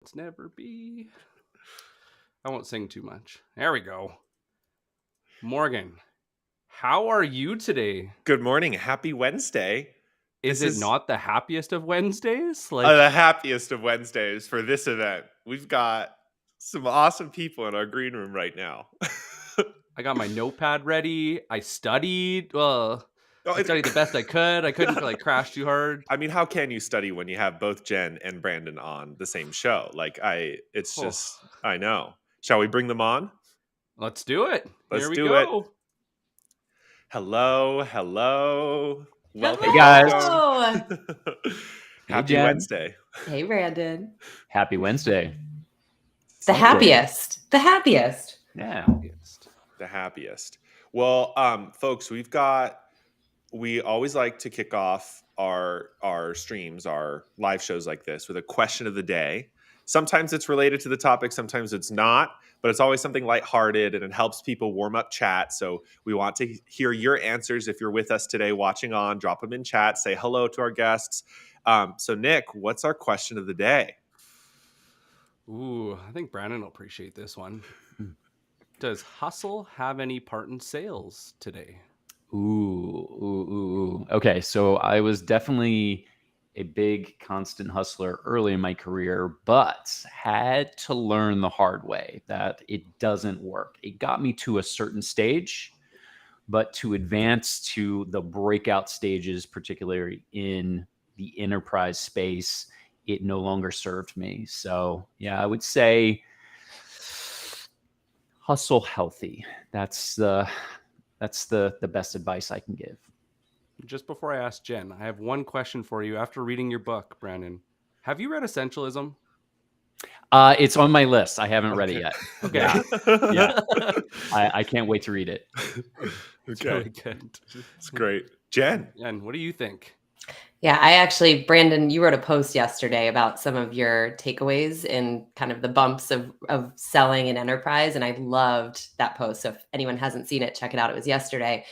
It's never be. I won't sing too much. There we go. Morgan, how are you today? Good morning. Happy Wednesday. Is This it is not the happiest of Wednesdays? the happiest of Wednesdays for this event. We've got some awesome people in our green room right now. I got my notepad ready. I studied. Well, Oh, I studied the best I could. I couldn't crash too hard. I mean, how can you study when you have both Jen and Brandon on the same show? It's Oh, just, I know. Shall we bring them on? let's do it. Let's Here we do it. go. Hello. Welcome, Hey, guys. welcome. Hey, Happy Jen. Wednesday. Hey, Brandon. Happy Wednesday. The Okay. happiest. The happiest. Yeah. The happiest. Well, folks, we always like to kick off our streams, our live shows like this with a question of the day. Sometimes it's related to the topic, sometimes it's not, but it's always something lighthearted and it helps people warm up chat. So we want to hear your answers. If you're with us today watching on, drop them in chat, say hello to our guests. So Nick, what's our question of the day? Ooh, I think Brandon will appreciate this one. Does hustle have any part in sales today? Ooh. Okay, so I was definitely a big constant hustler early in my career, but had to learn the hard way that it doesn't work. It got me to a certain stage, but to advance to the breakout stages, particularly in the enterprise space, it no longer served me. So yeah, I would say hustle healthy. That's the best advice I can give. Just before I ask Jen, I have one question for you. After reading your book, Brandon, have you read Essentialism? It's on my list. I haven't read it yet. Okay. Yeah. I can't wait to read it. It's Okay. really good. It's great. Jen. And what do you think? Yeah, Brandon, you wrote a post yesterday about some of your takeaways and kind of the bumps of selling in enterprise. And I loved that post. So if anyone hasn't seen it, check it out. It was yesterday.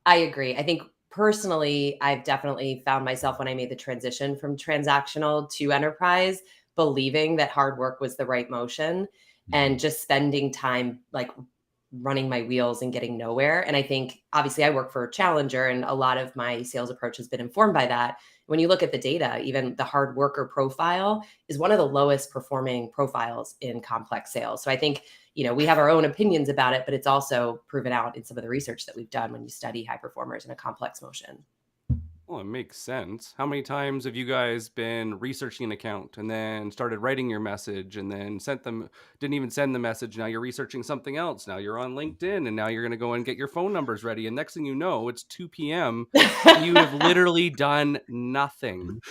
I agree. I think personally, I've definitely found myself when I made the transition from transactional to enterprise, believing that hard work was the right motion and just spending time like running my wheels and getting nowhere. And I think obviously I work for Challenger and a lot of my sales approach has been informed by that. When you look at the data, even the hard worker profile is one of the lowest performing profiles in complex sales. So I think, we have our own opinions about it, but it's also proven out in some of the research that we've done when you study high performers in a complex motion. Well, it makes sense. How many times have you guys been researching an account and then started writing your message and then didn't even send the message. Now you're researching something else. Now you're on LinkedIn and now you're going to go and get your phone numbers ready. And next thing you know, it's 2 p.m. You have literally done nothing.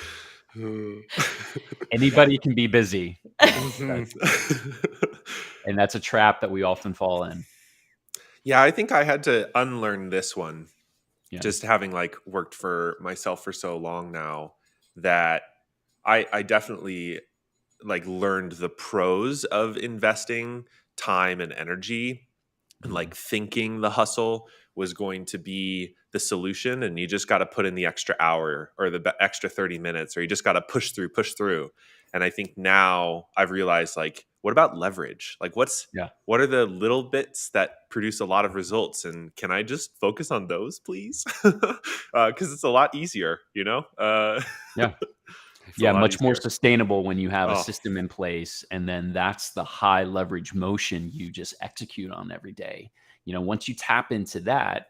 Anybody can be busy. And that's a trap that we often fall in. Yeah, I think I had to unlearn this one. Yeah. Just having worked for myself for so long now that I definitely learned the pros of investing time and energy and thinking the hustle was going to be the solution and you just got to put in the extra hour or the extra 30 minutes or you just got to push through. And I think now I've realized what about leverage? What are the little bits that produce a lot of results? And can I just focus on those, please? Because it's a lot easier, Yeah, much more sustainable when you have a system in place. And then that's the high leverage motion you just execute on every day. Once you tap into that,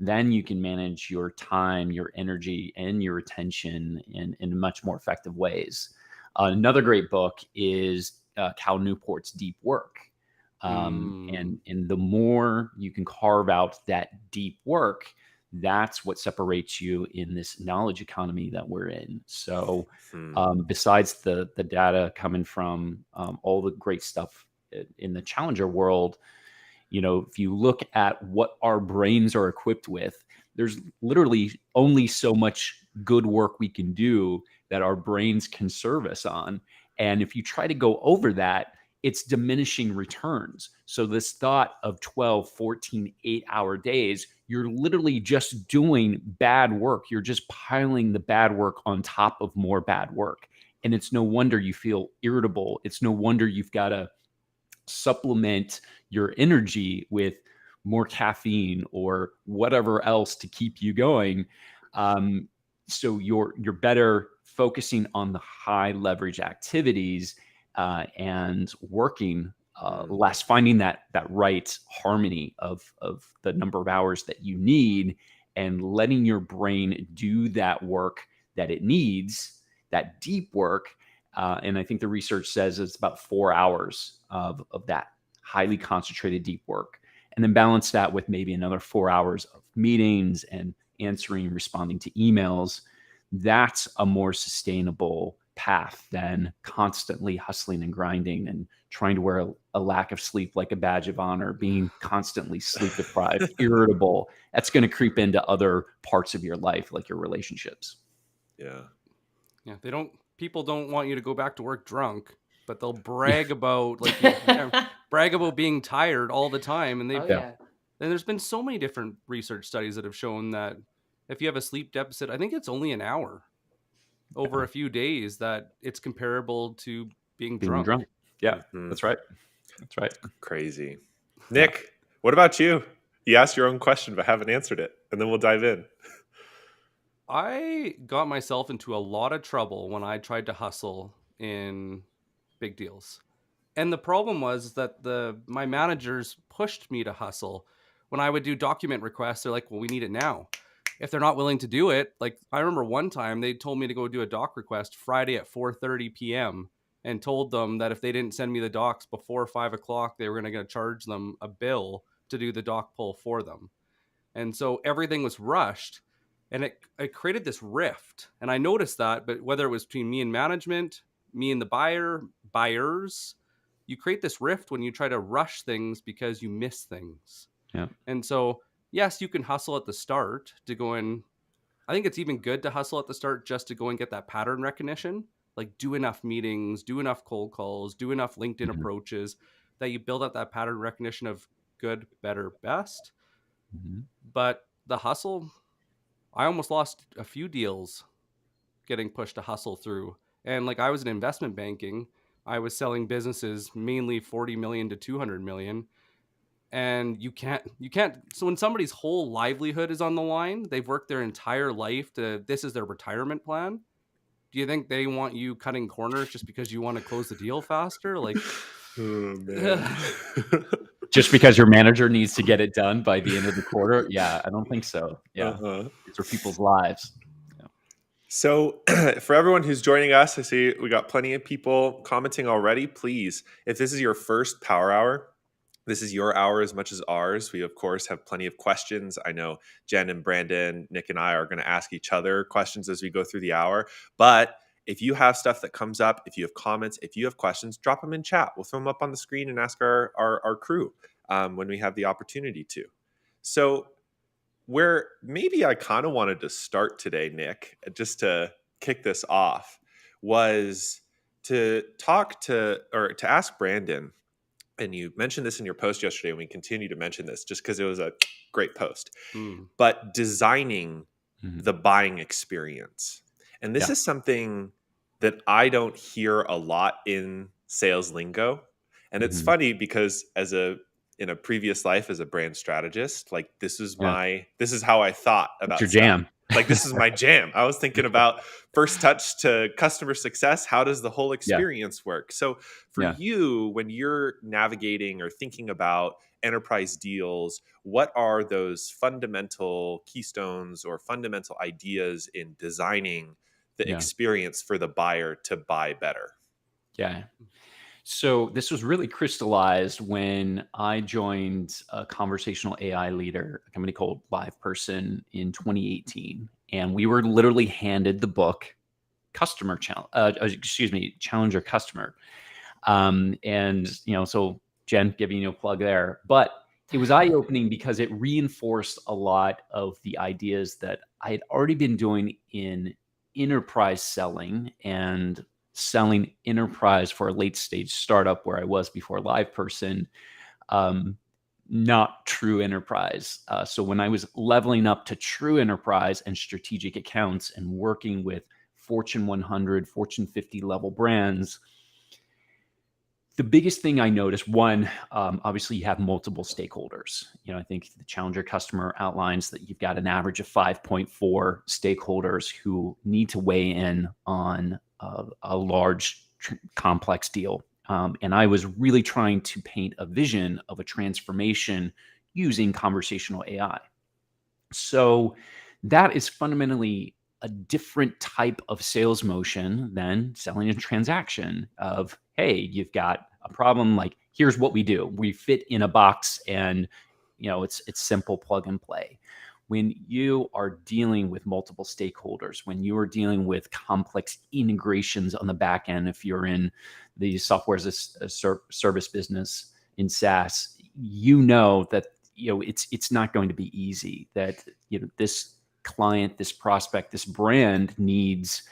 then you can manage your time, your energy, and your attention in much more effective ways. Another great book is Cal Newport's Deep Work. And the more you can carve out that deep work, that's what separates you in this knowledge economy that we're in. So besides the data coming from all the great stuff in the Challenger world, if you look at what our brains are equipped with, there's literally only so much good work we can do that our brains can serve us on. And if you try to go over that, it's diminishing returns. So this thought of 12, 14, 8-hour days, you're literally just doing bad work. You're just piling the bad work on top of more bad work. And it's no wonder you feel irritable. It's no wonder you've got to supplement your energy with more caffeine or whatever else to keep you going. So you're better focusing on the high leverage activities and working less, finding that right harmony of the number of hours that you need, and letting your brain do that work that it needs, that deep work. And I think the research says it's about 4 hours of that highly concentrated deep work, and then balance that with maybe another 4 hours of meetings and answering, responding to emails. That's a more sustainable path than constantly hustling and grinding and trying to wear a lack of sleep like a badge of honor, being constantly sleep deprived, irritable. That's going to creep into other parts of your life, like your relationships. Yeah. People don't want you to go back to work drunk, but they'll brag about brag about being tired all the time. And and there's been so many different research studies that have shown that if you have a sleep deficit, I think it's only an hour over a few days, that it's comparable to being drunk. Yeah, that's right. That's right. Crazy. Nick, what about you? You asked your own question but haven't answered it, and then we'll dive in. I got myself into a lot of trouble when I tried to hustle in big deals. And the problem was that my managers pushed me to hustle. When I would do document requests, they're like, well, we need it now. If they're not willing to do it, like I remember one time they told me to go do a doc request Friday at 4:30 p.m. and told them that if they didn't send me the docs before 5 o'clock, they were going to charge them a bill to do the doc pull for them. And so everything was rushed, and it created this rift. And I noticed that, but whether it was between me and management, me and the buyers, you create this rift when you try to rush things because you miss things. Yeah. And so, yes, you can hustle at the start to go in. I think it's even good to hustle at the start just to go and get that pattern recognition, like do enough meetings, do enough cold calls, do enough LinkedIn approaches, that you build up that pattern recognition of good, better, best. But the hustle, I almost lost a few deals getting pushed to hustle through. And like I was in investment banking, I was selling businesses mainly 40 million to 200 million. And you can't, so when somebody's whole livelihood is on the line, they've worked their entire life this is their retirement plan. Do you think they want you cutting corners just because you want to close the deal faster? Like, oh, man. Just because your manager needs to get it done by the end of the quarter? Yeah, I don't think so. Yeah, These are people's lives. Yeah. So for everyone who's joining us, I see we got plenty of people commenting already. Please, if this is your first Power Hour, this is your hour as much as ours. We, of course, have plenty of questions. I know Jen and Brandon, Nick and I are going to ask each other questions as we go through the hour. But if you have stuff that comes up, if you have comments, if you have questions, drop them in chat. We'll throw them up on the screen and ask our crew when we have the opportunity to. So where maybe I kind of wanted to start today, Nick, just to kick this off, was to ask Brandon. And you mentioned this in your post yesterday, and we continue to mention this just because it was a great post. But designing the buying experience. And this is something that I don't hear a lot in sales lingo. And it's funny because in a previous life as a brand strategist, like this is how I thought about your jam. Like this is my jam. I was thinking about first touch to customer success. How does the whole experience work? So for you, when you're navigating or thinking about enterprise deals, what are those fundamental keystones or fundamental ideas in designing the experience for the buyer to buy better? Yeah. So this was really crystallized when I joined a conversational AI leader, a company called LivePerson, in 2018. And we were literally handed the book Challenger Customer. And, so Jen, giving you a plug there, but it was eye-opening because it reinforced a lot of the ideas that I had already been doing in enterprise selling and selling enterprise for a late stage startup where I was before LivePerson, not true enterprise. So when I was leveling up to true enterprise and strategic accounts and working with Fortune 100, Fortune 50 level brands, the biggest thing I noticed, one, obviously you have multiple stakeholders. I think the Challenger customer outlines that you've got an average of 5.4 stakeholders who need to weigh in on a large, complex deal. And I was really trying to paint a vision of a transformation using conversational AI. So that is fundamentally a different type of sales motion than selling a transaction of, hey, you've got a problem, like, here's what we do. We fit in a box and it's simple plug and play. When you are dealing with multiple stakeholders, when you are dealing with complex integrations on the back end, if you're in the software as a service business in SaaS, that it's not going to be easy, that this client, this prospect, this brand needs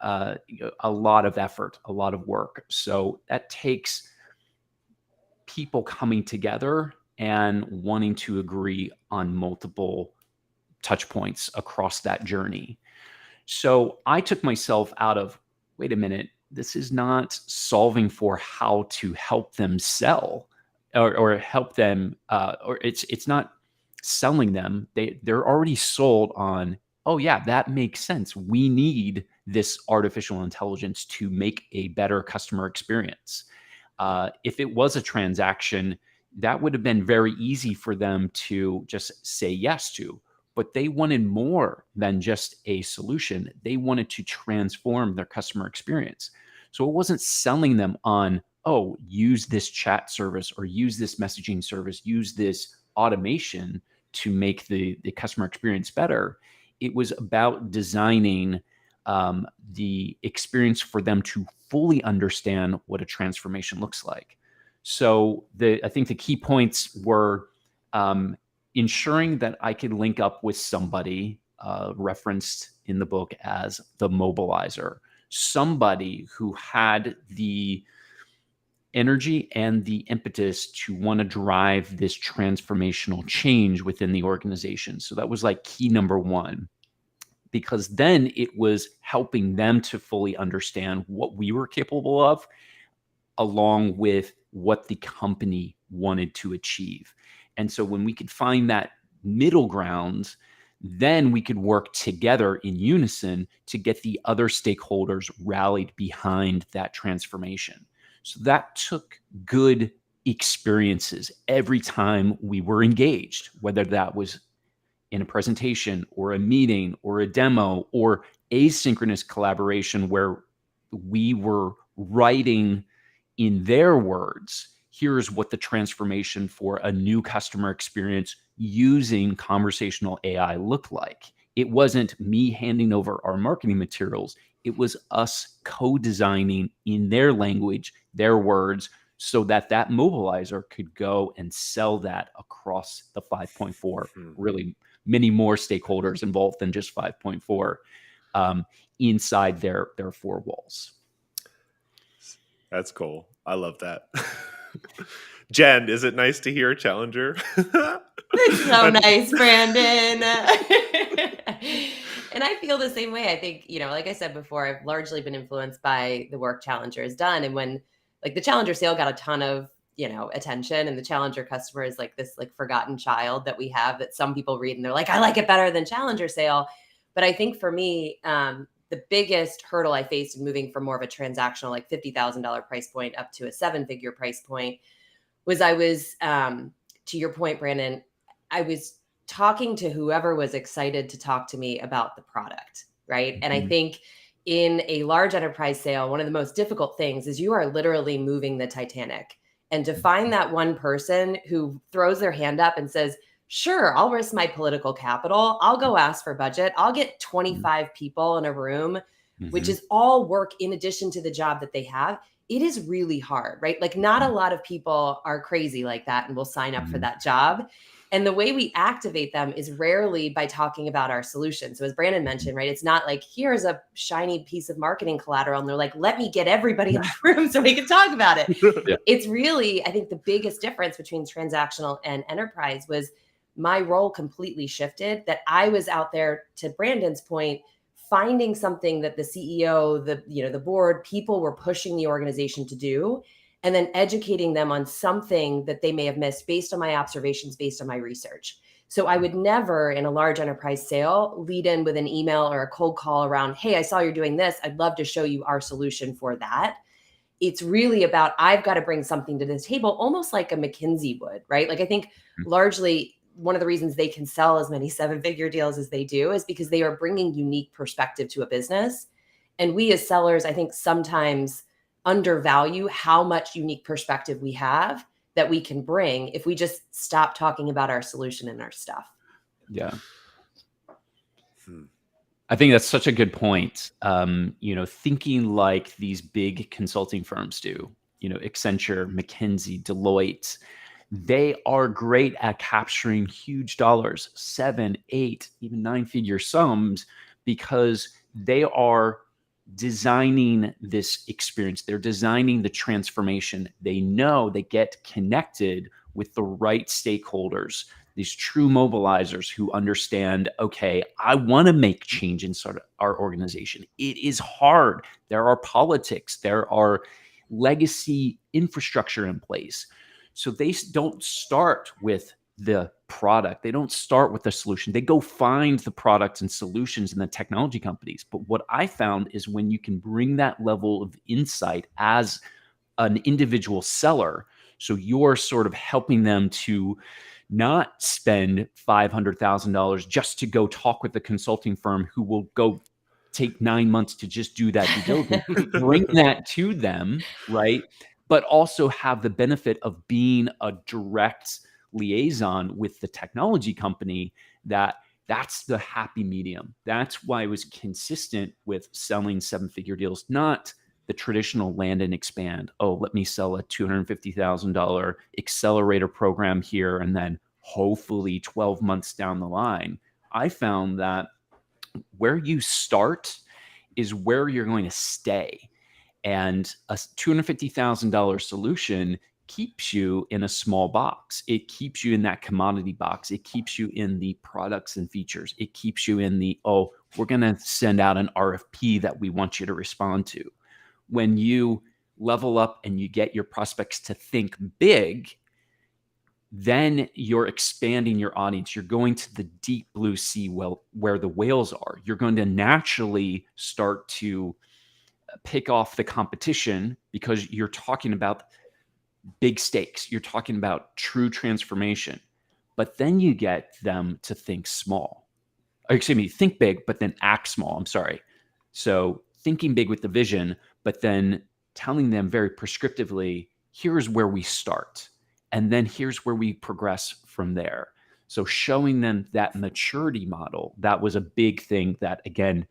a lot of effort, a lot of work. So that takes people coming together and wanting to agree on multiple touch points across that journey. So I took myself out of, wait a minute, this is not solving for how to help them sell or help them, or it's not selling them. They're already sold on, oh yeah, that makes sense. We need this artificial intelligence to make a better customer experience. If it was a transaction, that would have been very easy for them to just say yes to. But they wanted more than just a solution. They wanted to transform their customer experience. So it wasn't selling them on, oh, use this chat service or use this messaging service, use this automation to make the customer experience better. It was about designing the experience for them to fully understand what a transformation looks like. So I think the key points were ensuring that I could link up with somebody referenced in the book as the mobilizer, somebody who had the energy and the impetus to want to drive this transformational change within the organization. So that was like key number one, because then it was helping them to fully understand what we were capable of, along with what the company wanted to achieve. And so when we could find that middle ground, then we could work together in unison to get the other stakeholders rallied behind that transformation. So that took good experiences every time we were engaged, whether that was in a presentation or a meeting or a demo or asynchronous collaboration where we were writing in their words, here's what the transformation for a new customer experience using conversational AI looked like. It wasn't me handing over our marketing materials. It was us co-designing in their language, their words, so that mobilizer could go and sell that across the 5.4, really many more stakeholders involved than just 5.4 inside their four walls. That's cool. I love that. Jen, is it nice to hear Challenger? It's so nice, Brandon. And I feel the same way. I think, like I said before, I've largely been influenced by the work Challenger has done. And when the Challenger sale got a ton of, attention, and the Challenger customer is like this forgotten child that we have that some people read and they're like, I like it better than Challenger sale. But I think for me, the biggest hurdle I faced in moving from more of a transactional, $50,000 price point up to a 7-figure price point was I was, to your point, Brandon, I was talking to whoever was excited to talk to me about the product, right? Mm-hmm. And I think in a large enterprise sale, one of the most difficult things is you are literally moving the Titanic. And to find that one person who throws their hand up and says, sure, I'll risk my political capital. I'll go ask for budget. I'll get 25 people in a room, which is all work in addition to the job that they have. It is really hard, right? Not a lot of people are crazy like that and will sign up for that job. And the way we activate them is rarely by talking about our solution. So as Brandon mentioned, right, it's not like, here's a shiny piece of marketing collateral. And they're like, let me get everybody in the room so we can talk about it. Yeah. It's really, I think the biggest difference between transactional and enterprise was my role completely shifted, that I was out there, to Brandon's point, finding something that the CEO, the board, people were pushing the organization to do, and then educating them on something that they may have missed based on my observations, based on my research. So I would never, in a large enterprise sale, lead in with an email or a cold call around, hey, I saw you're doing this. I'd love to show you our solution for that. It's really about, I've got to bring something to the table, almost like a McKinsey would, right? Like, I think largely one of the reasons they can sell as many 7-figure deals as they do is because they are bringing unique perspective to a business. And we as sellers, I think, sometimes undervalue how much unique perspective we have that we can bring if we just stop talking about our solution and our stuff. Yeah. I think that's such a good point. Thinking like these big consulting firms do, Accenture, McKinsey, Deloitte, they are great at capturing huge dollars, 7, 8, even 9-figure sums, because they are designing this experience. They're designing the transformation. They know they get connected with the right stakeholders, these true mobilizers who understand, okay, I want to make change inside our organization. It is hard. There are politics. There are legacy infrastructure in place. So they don't start with the product. They don't start with the solution. They go find the products and solutions in the technology companies. But what I found is when you can bring that level of insight as an individual seller, so you're sort of helping them to not spend $500,000 just to go talk with the consulting firm who will go take 9 months to just do that due diligence, bring that to them, right? But also have the benefit of being a direct liaison with the technology company. That's the happy medium. That's why I was consistent with selling 7-figure deals, not the traditional land and expand. Oh, let me sell a $250,000 accelerator program here, and then hopefully 12 months down the line. I found that where you start is where you're going to stay. And a $250,000 solution keeps you in a small box. It keeps you in that commodity box. It keeps you in the products and features. It keeps you in the, we're going to send out an RFP that we want you to respond to. When you level up and you get your prospects to think big, then you're expanding your audience. You're going to the deep blue sea where the whales are. You're going to naturally start to pick off the competition because you're talking about big stakes. You're talking about true transformation. But then you get them to think small. Think big, but then act small. I'm sorry. So thinking big with the vision, but then telling them very prescriptively, here's where we start. And then here's where we progress from there. So showing them that maturity model, that was a big thing that, again,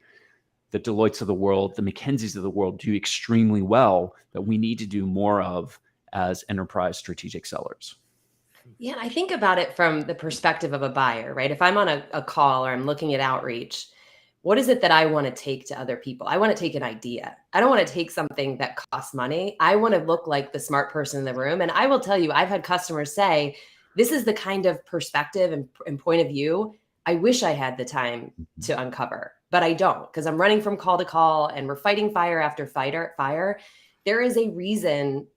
the Deloittes of the world, the McKinseys of the world do extremely well, that we need to do more of as enterprise strategic sellers. Yeah, I think about it from the perspective of a buyer, right? If I'm on a call or I'm looking at outreach, what is it that I want to take to other people? I want to take an idea. I don't want to take something that costs money. I want to look like the smart person in the room. And I will tell you, I've had customers say, this is the kind of perspective and point of view I wish I had the time to uncover, but I don't, because I'm running from call to call and we're fighting fire after fire. There is a reason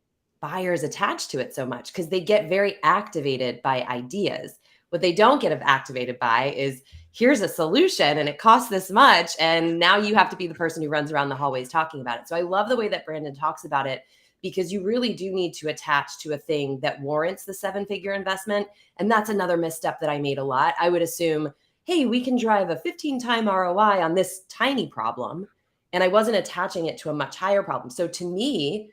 buyers attach to it so much, because they get very activated by ideas. What they don't get activated by is, here's a solution and it costs this much, and now you have to be the person who runs around the hallways talking about it. So I love the way that Brandon talks about it, because you really do need to attach to a thing that warrants the 7-figure investment. And that's another misstep that I made a lot. I would assume, hey, we can drive a 15-time ROI on this tiny problem. And I wasn't attaching it to a much higher problem. So to me,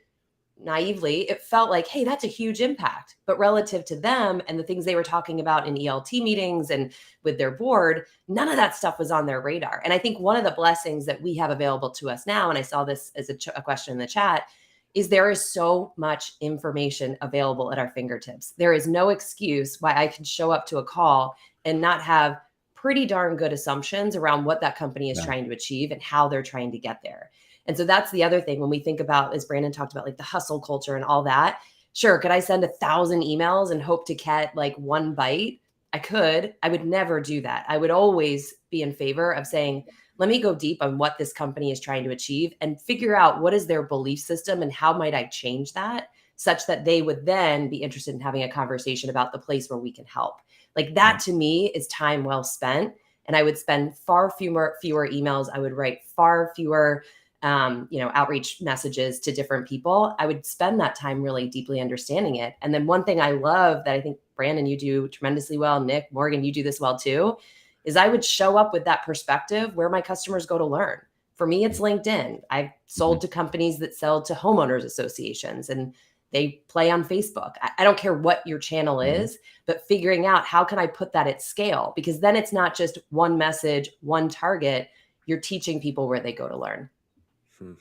naively, it felt like, hey, that's a huge impact. But relative to them and the things they were talking about in ELT meetings and with their board, none of that stuff was on their radar. And I think one of the blessings that we have available to us now, and I saw this as a question in the chat, is there is so much information available at our fingertips. There is no excuse why I can show up to a call and not have pretty darn good assumptions around what that company is trying to achieve and how they're trying to get there. And so that's the other thing when we think about, as Brandon talked about, like the hustle culture and all that. Sure, could I send 1,000 emails and hope to get like one bite? I could. I would never do that. I would always be in favor of saying, let me go deep on what this company is trying to achieve and figure out what is their belief system and how might I change that such that they would then be interested in having a conversation about the place where we can help. Like that to me is time well spent. And I would spend far fewer emails. I would write far fewer outreach messages to different people. I would spend that time really deeply understanding it. And then one thing I love that I think Brandon, you do tremendously well, Nick, Morgan, you do this well too, is I would show up with that perspective where my customers go to learn. For me, it's LinkedIn. I've sold to companies that sell to homeowners associations and they play on Facebook. I don't care what your channel is, but figuring out how can I put that at scale? Because then it's not just one message, one target. You're teaching people where they go to learn.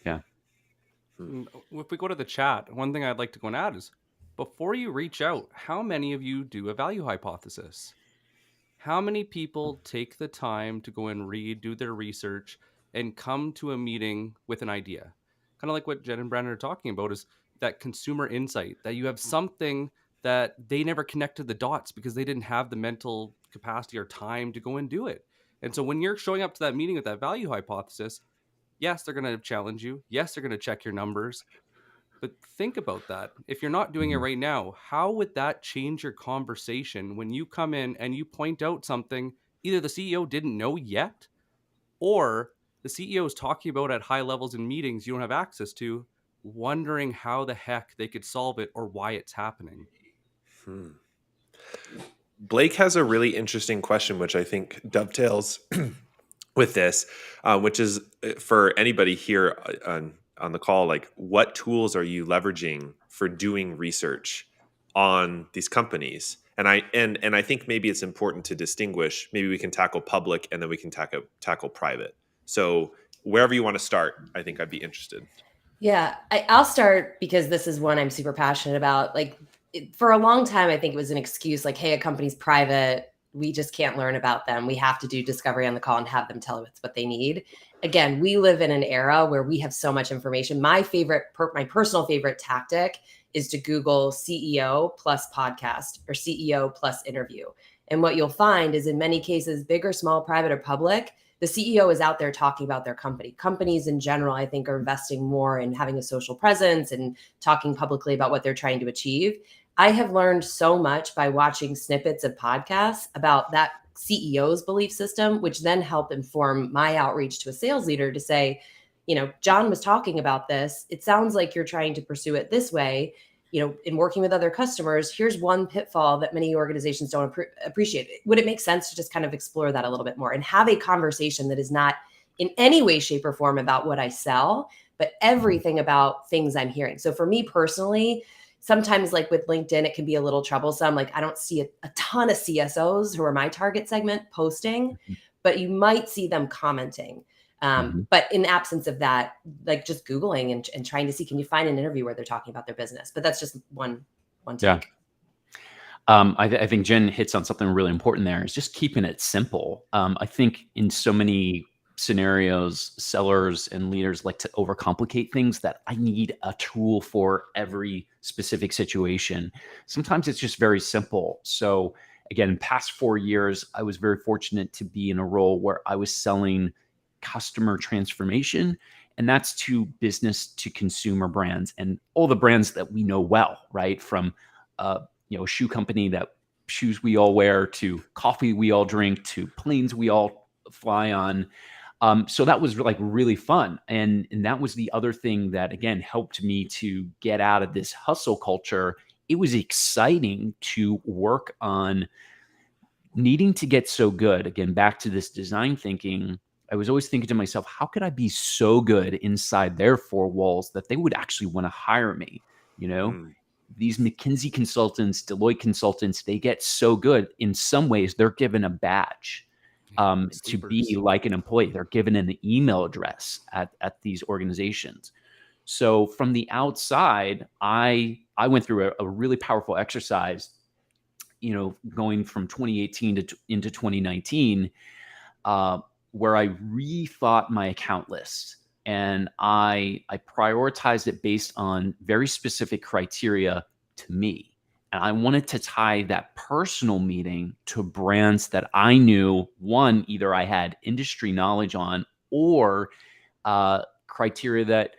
Yeah. If we go to the chat, one thing I'd like to go and add is before you reach out, how many of you do a value hypothesis? How many people take the time to go and read, do their research, and come to a meeting with an idea? Kind of like what Jen and Brandon are talking about is that consumer insight, that you have something that they never connected the dots because they didn't have the mental capacity or time to go and do it. And so when you're showing up to that meeting with that value hypothesis, yes, they're going to challenge you. Yes, they're going to check your numbers. But think about that. If you're not doing it right now, how would that change your conversation when you come in and you point out something either the CEO didn't know yet or the CEO is talking about at high levels in meetings you don't have access to, wondering how the heck they could solve it or why it's happening? Blake has a really interesting question, which I think dovetails with this, which is for anybody here on the call, like what tools are you leveraging for doing research on these companies? And I think maybe it's important to distinguish. Maybe we can tackle public and then we can tackle private. So wherever you want to start, I think I'd be interested. Yeah, I'll start because this is one I'm super passionate about. Like for a long time, I think it was an excuse like, hey, a company's private. We just can't learn about them. We have to do discovery on the call and have them tell us what they need. Again, we live in an era where we have so much information. My personal favorite tactic is to Google CEO plus podcast or CEO plus interview. And what you'll find is in many cases, big or small, private or public, the CEO is out there talking about their company. Companies in general, I think, are investing more in having a social presence and talking publicly about what they're trying to achieve. I have learned so much by watching snippets of podcasts about that CEO's belief system, which then help inform my outreach to a sales leader to say, John was talking about this. It sounds like you're trying to pursue it this way. In working with other customers, here's one pitfall that many organizations don't appreciate. Would it make sense to just kind of explore that a little bit more and have a conversation that is not in any way, shape, or form about what I sell, but everything about things I'm hearing? So for me personally, sometimes like with LinkedIn, it can be a little troublesome. Like I don't see a ton of CSOs who are my target segment posting, but you might see them commenting. But in absence of that, like just Googling and trying to see, can you find an interview where they're talking about their business? But that's just one take. Yeah. I think Jen hits on something really important there is just keeping it simple. I think in so many scenarios, sellers and leaders like to overcomplicate things that I need a tool for every specific situation. Sometimes it's just very simple. So again, past 4 years, I was very fortunate to be in a role where I was selling customer transformation, and that's to business to consumer brands and all the brands that we know well, right? From a shoe company that shoes we all wear to coffee we all drink to planes we all fly on. So that was like really fun. And that was the other thing that, again, helped me to get out of this hustle culture. It was exciting to work on needing to get so good. Again, back to this design thinking, I was always thinking to myself, how could I be so good inside their four walls that they would actually want to hire me? These McKinsey consultants, Deloitte consultants, they get so good. In some ways, they're given a badge to be like an employee. They're given an email address at these organizations. So from the outside, I went through a really powerful exercise, going from 2018 into 2019, where I rethought my account list. And I prioritized it based on very specific criteria to me. And I wanted to tie that personal meeting to brands that I knew, one, either I had industry knowledge on, or criteria that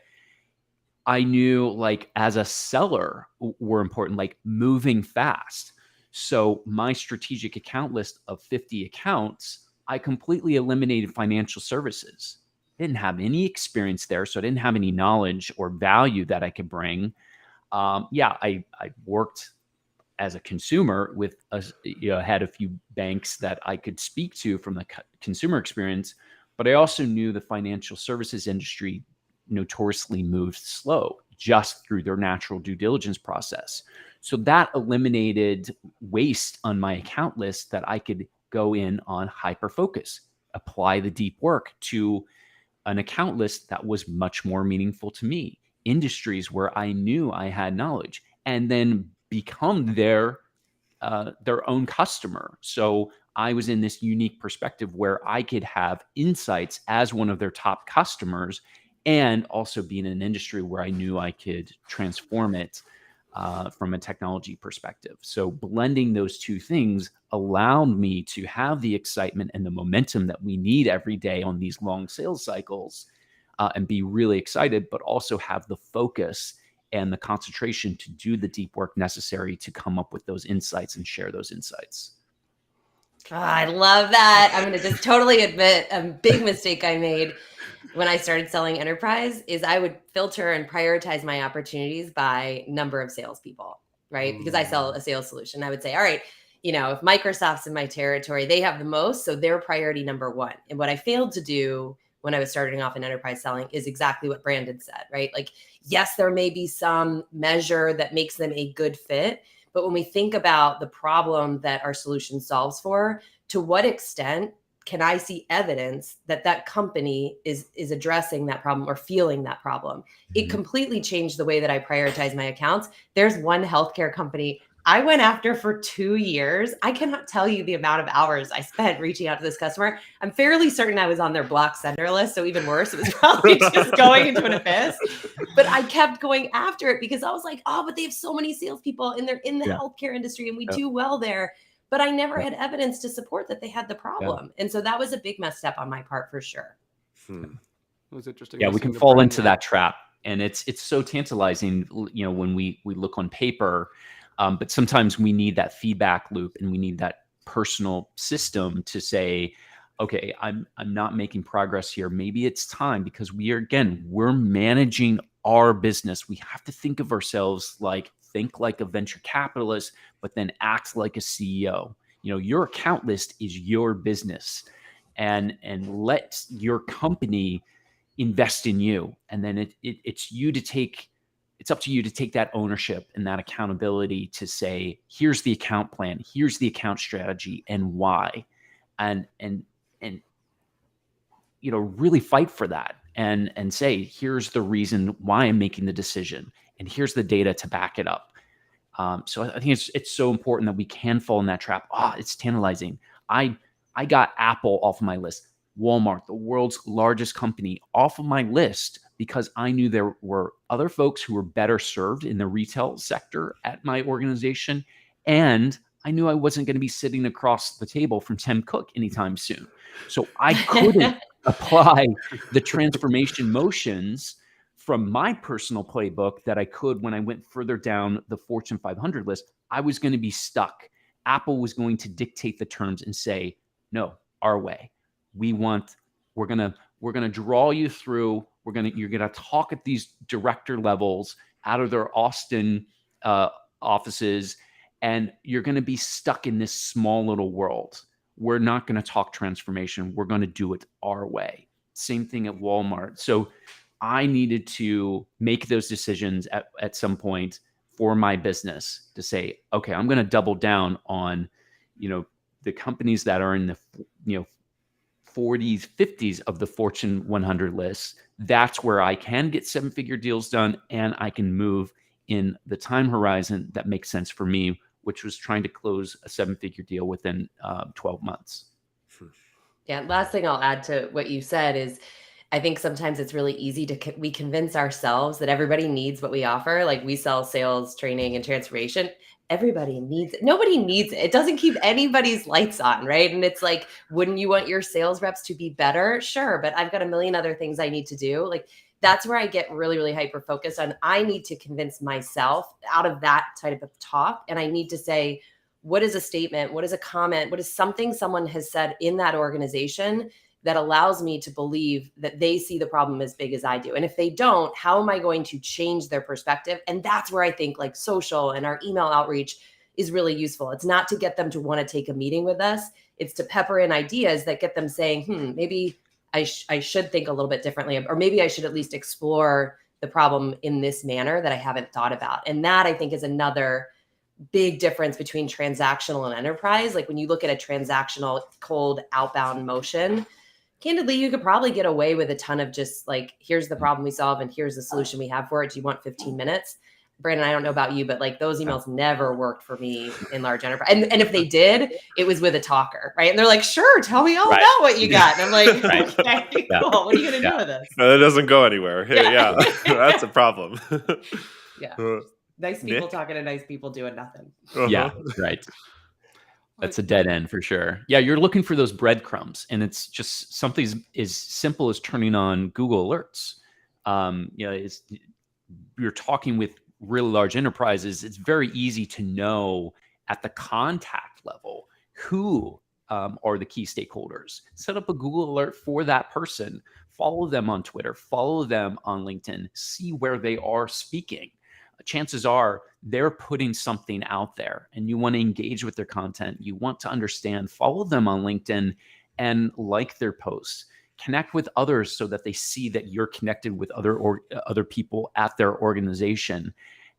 I knew, like, as a seller were important, like moving fast. So my strategic account list of 50 accounts, I completely eliminated financial services. Didn't have any experience there, so I didn't have any knowledge or value that I could bring. I worked as a consumer with had a few banks that I could speak to from the consumer experience, but I also knew the financial services industry notoriously moves slow just through their natural due diligence process. So that eliminated waste on my account list that I could go in on hyper focus, apply the deep work to an account list that was much more meaningful to me, industries where I knew I had knowledge, and then become their own customer. So I was in this unique perspective where I could have insights as one of their top customers, and also be in an industry where I knew I could transform it from a technology perspective. So blending those two things allowed me to have the excitement and the momentum that we need every day on these long sales cycles, and be really excited, but also have the focus and the concentration to do the deep work necessary to come up with those insights and share those insights. Oh, I love that. I'm going to just totally admit a big mistake I made when I started selling enterprise is I would filter and prioritize my opportunities by number of salespeople, right? Because I sell a sales solution. I would say, all right, if Microsoft's in my territory, they have the most, so they're priority number one. And what I failed to do when I was starting off in enterprise selling is exactly what Brandon said, right? Like, yes, there may be some measure that makes them a good fit, but when we think about the problem that our solution solves for, to what extent can I see evidence that that company is addressing that problem or feeling that problem? It completely changed the way that I prioritize my accounts. There's one healthcare company I went after for 2 years. I cannot tell you the amount of hours I spent reaching out to this customer. I'm fairly certain I was on their block sender list. So even worse, it was probably just going into an abyss. But I kept going after it because I was like, oh, but they have so many salespeople and they're in the healthcare industry and we do well there. But I never had evidence to support that they had the problem. And so that was a big misstep on my part for sure. It was interesting. Yeah, we can fall into that trap. And it's so tantalizing, when we look on paper, but sometimes we need that feedback loop and we need that personal system to say, okay, I'm not making progress here. Maybe it's time, because we're managing our business. We have to think of ourselves think like a venture capitalist, but then act like a CEO. Your account list is your business, and let your company invest in you. And then it's up to you to take that ownership and that accountability to say, here's the account plan, here's the account strategy, and why, and really fight for that, and say, here's the reason why I'm making the decision, and here's the data to back it up. So I think it's so important that we can fall in that trap. It's tantalizing. I got Apple off of my list, Walmart, the world's largest company, off of my list, because I knew there were other folks who were better served in the retail sector at my organization. And I knew I wasn't going to be sitting across the table from Tim Cook anytime soon. So I couldn't apply the transformation motions from my personal playbook that I could when I went further down the Fortune 500 list. I was going to be stuck. Apple was going to dictate the terms and say, no, our way. We're going to draw you through. You're going to talk at these director levels out of their Austin offices, and you're going to be stuck in this small little world. We're not going to talk transformation. We're going to do it our way. Same thing at Walmart. So I needed to make those decisions at some point for my business to say, okay, I'm going to double down on, the companies that are in the, 40s, 50s of the Fortune 100 list. That's where I can get 7-figure deals done, and I can move in the time horizon that makes sense for me, which was trying to close a 7-figure deal within 12 months. Yeah. Last thing I'll add to what you said is, I think sometimes it's really easy we convince ourselves that everybody needs what we offer. Like, we sell sales training and transformation. everybody needs it. Nobody needs it. It doesn't keep anybody's lights on, right? And it's like, wouldn't you want your sales reps to be better? Sure, but I've got a million other things I need to do. Like, that's where I get really, really hyper focused on. I need to convince myself out of that type of talk. And I need to say, what is a statement? What is a comment? What is something someone has said in that organization that allows me to believe that they see the problem as big as I do? And if they don't, how am I going to change their perspective? And that's where I think like social and our email outreach is really useful. It's not to get them to want to take a meeting with us. It's to pepper in ideas that get them saying, maybe I should think a little bit differently, or maybe I should at least explore the problem in this manner that I haven't thought about. And that, I think, is another big difference between transactional and enterprise. Like when you look at a transactional cold outbound motion, candidly, you could probably get away with a ton of just like, here's the problem we solve and here's the solution we have for it. Do you want 15 minutes? Brandon, I don't know about you, but like those emails never worked for me in large enterprise. And if they did, it was with a talker, right? And they're like, sure, tell me all about what you got. And I'm like, okay, cool. What are you going to do with this? No, that doesn't go anywhere. Yeah. That's a problem. Yeah. Nice people Nick? talking to nice people doing nothing. Yeah, right. That's a dead end for sure. Yeah, you're looking for those breadcrumbs, and it's just something as simple as turning on Google Alerts. You're talking with really large enterprises. It's very easy to know at the contact level who are the key stakeholders. Set up a Google alert for that person. Follow them on Twitter. Follow them on LinkedIn. See where they are speaking. Chances are they're putting something out there and you want to engage with their content. You want to understand, follow them on LinkedIn and like their posts. Connect with others so that they see that you're connected with other people at their organization,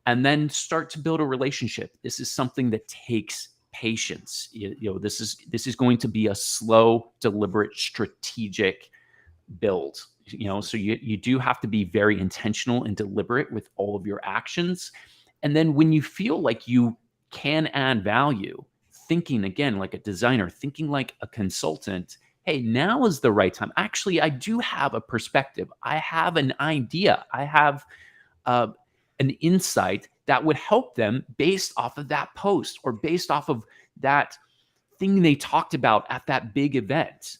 and then start to build a relationship. This is something that takes patience. This is going to be a slow, deliberate, strategic build. So you do have to be very intentional and deliberate with all of your actions. And then when you feel like you can add value, thinking again like a designer, thinking like a consultant, hey, now is the right time. Actually, I do have a perspective. I have an idea. I have an insight that would help them based off of that post or based off of that thing they talked about at that big event.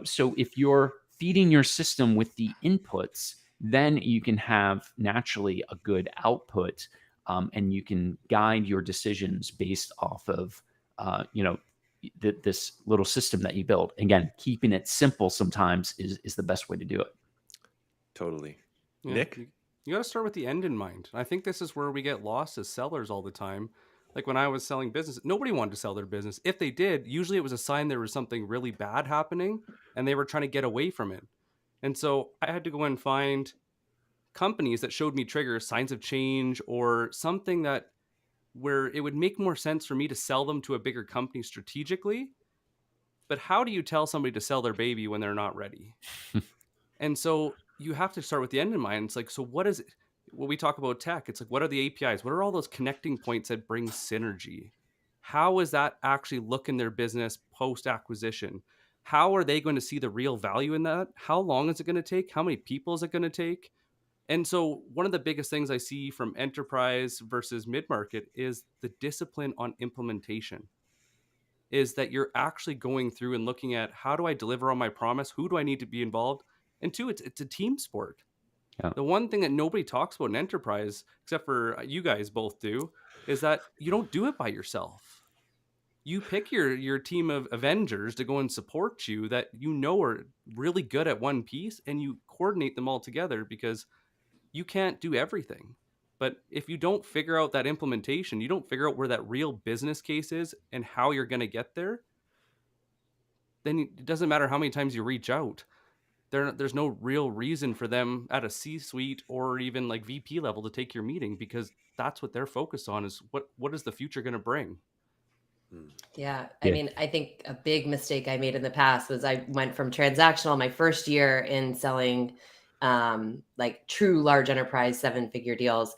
So if you're feeding your system with the inputs, then you can have naturally a good output, and you can guide your decisions based off of, this little system that you build. Again, keeping it simple sometimes is the best way to do it. Totally. Yeah, Nick? You got to start with the end in mind. I think this is where we get lost as sellers all the time. Like when I was selling business, nobody wanted to sell their business. If they did, usually it was a sign there was something really bad happening and they were trying to get away from it. And so I had to go and find companies that showed me triggers, signs of change, or something that where it would make more sense for me to sell them to a bigger company strategically. But how do you tell somebody to sell their baby when they're not ready? And so you have to start with the end in mind. It's like, so what is it? When we talk about tech, it's like, what are the APIs? What are all those connecting points that bring synergy? How is that actually look in their business post acquisition? How are they going to see the real value in that? How long is it going to take? How many people is it going to take? And so one of the biggest things I see from enterprise versus mid-market is the discipline on implementation. Is that you're actually going through and looking at, how do I deliver on my promise? Who do I need to be involved? And two, it's a team sport. Yeah. The one thing that nobody talks about in enterprise, except for you guys both do, is that you don't do it by yourself. You pick your team of Avengers to go and support you that are really good at one piece, and you coordinate them all together, because you can't do everything. But if you don't figure out that implementation, you don't figure out where that real business case is and how you're going to get there, then it doesn't matter how many times you reach out. There's no real reason for them at a C-suite or even like VP level to take your meeting, because that's what they're focused on, is what is the future going to bring. Yeah. I mean, I think a big mistake I made in the past was I went from transactional my first year in selling like true large enterprise 7-figure deals.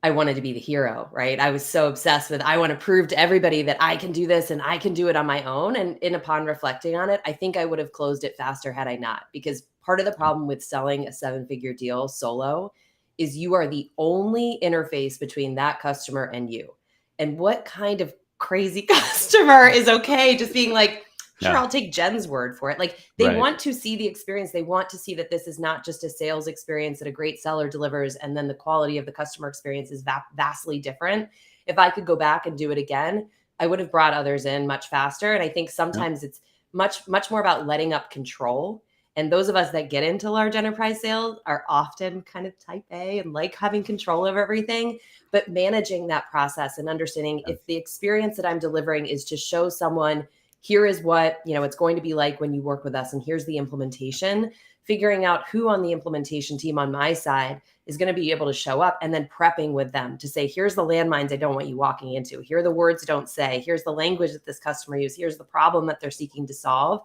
I wanted to be the hero, right? I was so obsessed with, I want to prove to everybody that I can do this and I can do it on my own. And upon reflecting on it, I think I would have closed it faster had I not, because part of the problem with selling a 7-figure deal solo is you are the only interface between that customer and you. And what kind of crazy customer is okay just being like, sure, I'll take Jen's word for it. Like they want to see the experience. They want to see that this is not just a sales experience that a great seller delivers, and then the quality of the customer experience is vastly different. If I could go back and do it again, I would have brought others in much faster. And I think sometimes it's much more about letting up control. And those of us that get into large enterprise sales are often kind of type A and like having control over everything, but managing that process and understanding if the experience that I'm delivering is to show someone, here is what, it's going to be like when you work with us, and here's the implementation, figuring out who on the implementation team on my side is going to be able to show up, and then prepping with them to say, here's the landmines I don't want you walking into. Here are the words don't say. Here's the language that this customer uses. Here's the problem that they're seeking to solve.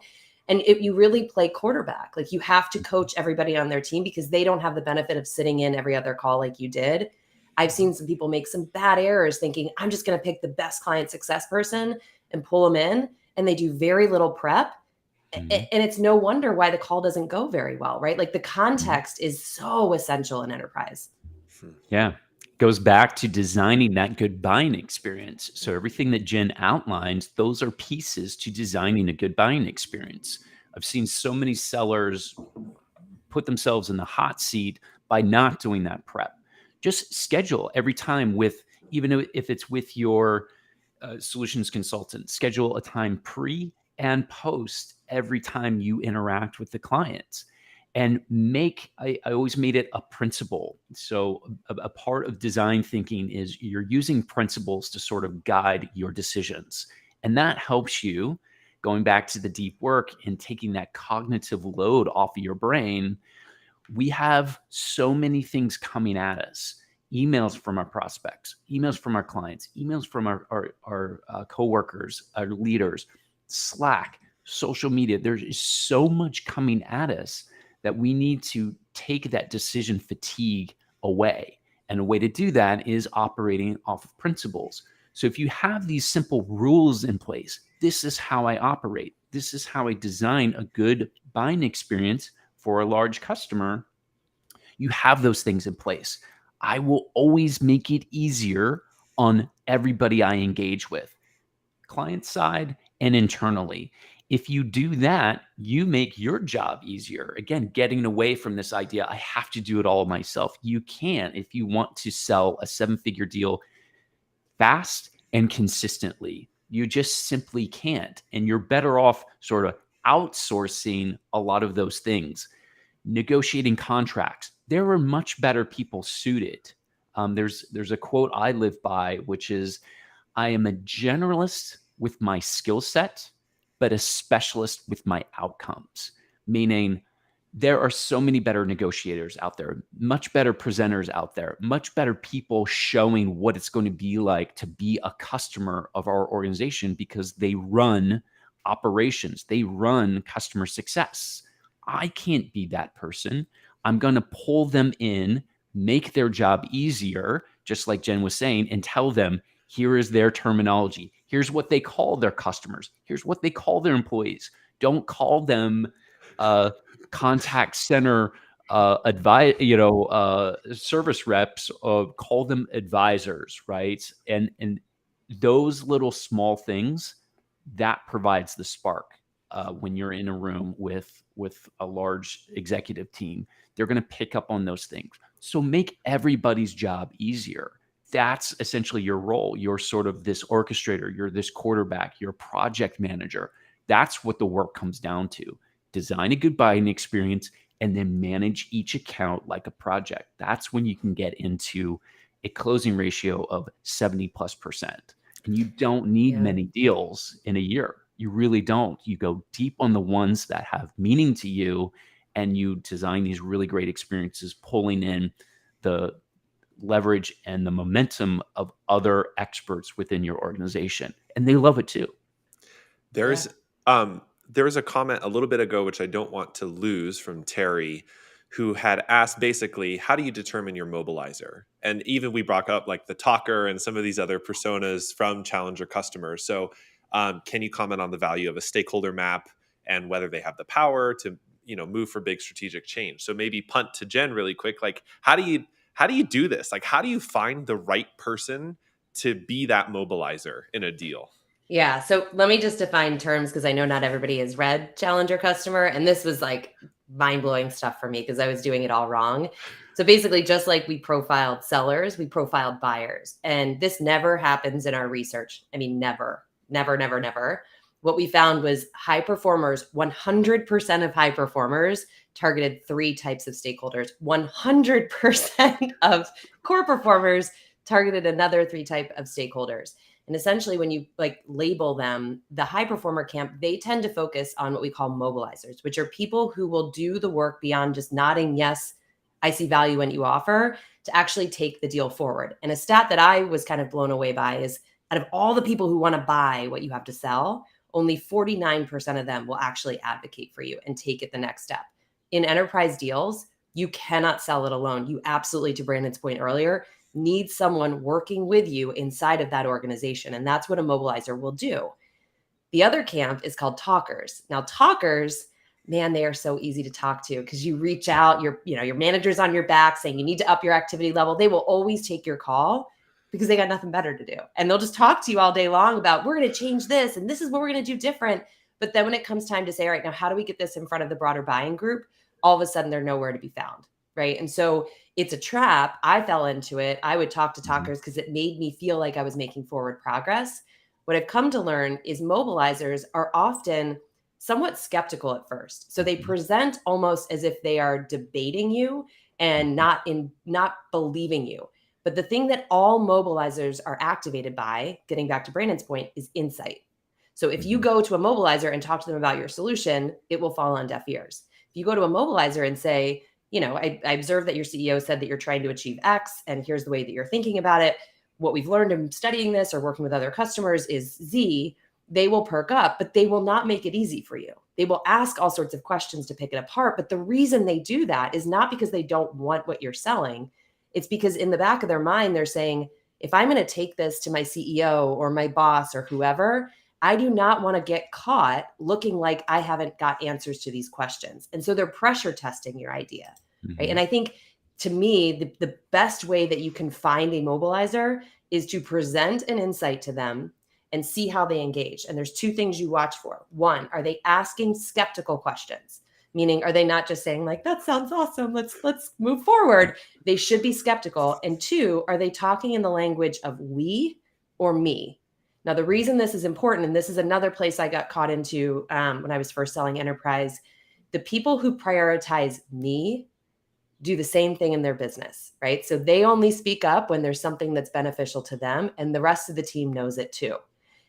And if you really play quarterback, like you have to coach everybody on their team because they don't have the benefit of sitting in every other call like you did. I've seen some people make some bad errors thinking, I'm just going to pick the best client success person and pull them in. And they do very little prep. And it's no wonder why the call doesn't go very well, right? Like the context is so essential in enterprise. Yeah. Goes back to designing that good buying experience. So everything that Jen outlined, those are pieces to designing a good buying experience. I've seen so many sellers put themselves in the hot seat by not doing that prep. Just schedule every time with, even if it's with your solutions consultant, schedule a time pre and post every time you interact with the clients. And I always made it a principle. So a part of design thinking is you're using principles to sort of guide your decisions. And that helps you, going back to the deep work and taking that cognitive load off of your brain. We have so many things coming at us. Emails from our prospects, emails from our clients, emails from our coworkers, our leaders, Slack, social media. There's so much coming at us that we need to take that decision fatigue away. And a way to do that is operating off of principles. So if you have these simple rules in place, this is how I operate. This is how I design a good buying experience for a large customer. You have those things in place. I will always make it easier on everybody I engage with, client side and internally. If you do that, you make your job easier. Again, getting away from this idea, I have to do it all myself. You can if you want to sell a 7-figure deal fast and consistently. You just simply can't. And you're better off sort of outsourcing a lot of those things. Negotiating contracts, there are much better people suited. There's a quote I live by, which is, I am a generalist with my skill set, but a specialist with my outcomes. Meaning there are so many better negotiators out there, much better presenters out there, much better people showing what it's going to be like to be a customer of our organization because they run operations, they run customer success. I can't be that person. I'm going to pull them in, make their job easier, just like Jen was saying, and tell them, here is their terminology. Here's what they call their customers. Here's what they call their employees. Don't call them contact center service reps. Call them advisors, right? And those little small things that provides the spark. When you're in a room with a large executive team, they're going to pick up on those things. So make everybody's job easier. That's essentially your role. You're sort of this orchestrator. You're this quarterback. You're a project manager. That's what the work comes down to. Design a good buying experience and then manage each account like a project. That's when you can get into a closing ratio of 70+%. And you don't need many deals in a year. You really don't. You go deep on the ones that have meaning to you, and you design these really great experiences, pulling in the leverage and the momentum of other experts within your organization. And they love it too. There's there was a comment a little bit ago, which I don't want to lose, from Terry, who had asked basically, how do you determine your mobilizer? And even we brought up like the talker and some of these other personas from challenger customers. So can you comment on the value of a stakeholder map and whether they have the power to, move for big strategic change? So maybe punt to Jen really quick. Like, how do you do this? Like, how do you find the right person to be that mobilizer in a deal? Yeah. So let me just define terms, because I know not everybody has read Challenger Customer. And this was like mind blowing stuff for me because I was doing it all wrong. So basically, just like we profiled sellers, we profiled buyers. And this never happens in our research. I mean, never, never, never, never. What we found was high performers, 100% of high performers targeted 3 types of stakeholders. 100% of core performers targeted another 3 type of stakeholders. And essentially, when you like label them, the high performer camp, they tend to focus on what we call mobilizers, which are people who will do the work beyond just nodding, yes, I see value in what you offer, to actually take the deal forward. And a stat that I was kind of blown away by is out of all the people who want to buy what you have to sell, only 49% of them will actually advocate for you and take it the next step. In enterprise deals, you cannot sell it alone. You absolutely, to Brandon's point earlier, need someone working with you inside of that organization. And that's what a mobilizer will do. The other camp is called talkers. Now, talkers, man, they are so easy to talk to because you reach out, your manager's on your back saying you need to up your activity level. They will always take your call because they got nothing better to do. And they'll just talk to you all day long about, we're going to change this and this is what we're going to do different. But then when it comes time to say, all right, now how do we get this in front of the broader buying group? All of a sudden they're nowhere to be found. Right. And so it's a trap. I fell into it. I would talk to talkers because it made me feel like I was making forward progress. What I've come to learn is mobilizers are often somewhat skeptical at first. So they present almost as if they are debating you and not believing you. But the thing that all mobilizers are activated by, getting back to Brandon's point, is insight. So if you go to a mobilizer and talk to them about your solution, it will fall on deaf ears. If you go to a mobilizer and say, I observed that your CEO said that you're trying to achieve X, and here's the way that you're thinking about it. What we've learned in studying this or working with other customers is Z. They will perk up, but they will not make it easy for you. They will ask all sorts of questions to pick it apart. But the reason they do that is not because they don't want what you're selling. It's because in the back of their mind, they're saying, if I'm going to take this to my CEO or my boss or whoever, I do not want to get caught looking like I haven't got answers to these questions. And so they're pressure testing your idea, right? And I think, to me, the best way that you can find a mobilizer is to present an insight to them and see how they engage. And there's 2 things you watch for. 1, are they asking skeptical questions? Meaning, are they not just saying like, that sounds awesome, let's move forward? They should be skeptical. And 2, are they talking in the language of we or me? Now, the reason this is important, and this is another place I got caught into when I was first selling enterprise, the people who prioritize me do the same thing in their business, right? So they only speak up when there's something that's beneficial to them, and the rest of the team knows it too.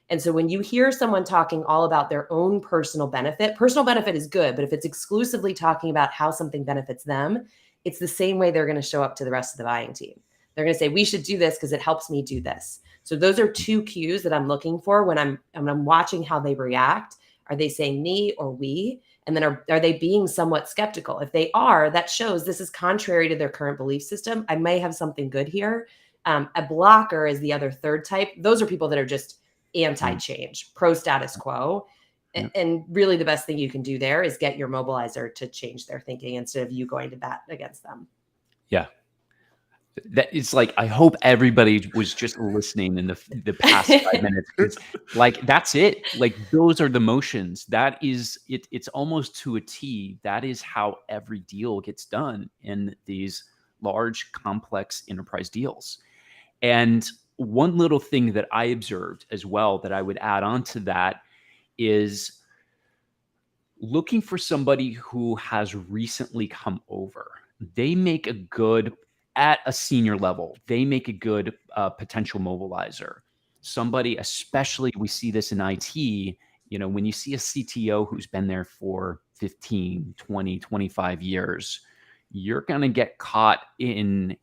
And so when you hear someone talking all about their own personal benefit is good, but if it's exclusively talking about how something benefits them, it's the same way they're going to show up to the rest of the buying team. They're going to say, we should do this because it helps me do this. So those are 2 cues that I'm looking for when I'm watching how they react. Are they saying me or we? And then are they being somewhat skeptical? If they are, that shows this is contrary to their current belief system. I may have something good here. A blocker is the other 3rd type. Those are people that are just anti-change, pro status quo. And really the best thing you can do there is get your mobilizer to change their thinking instead of you going to bat against them. Yeah. That it's like, I hope everybody was just listening in the past 5 minutes, because like, that's it. Like, those are the motions. That is it. It's almost to a T. That is how every deal gets done in these large, complex enterprise deals. And one little thing that I observed as well that I would add on to that is looking for somebody who has recently come over. They make a good, at a senior level, they make a good potential mobilizer. Somebody, especially we see this in IT, when you see a CTO who's been there for 15, 20, 25 years, you're going to get caught in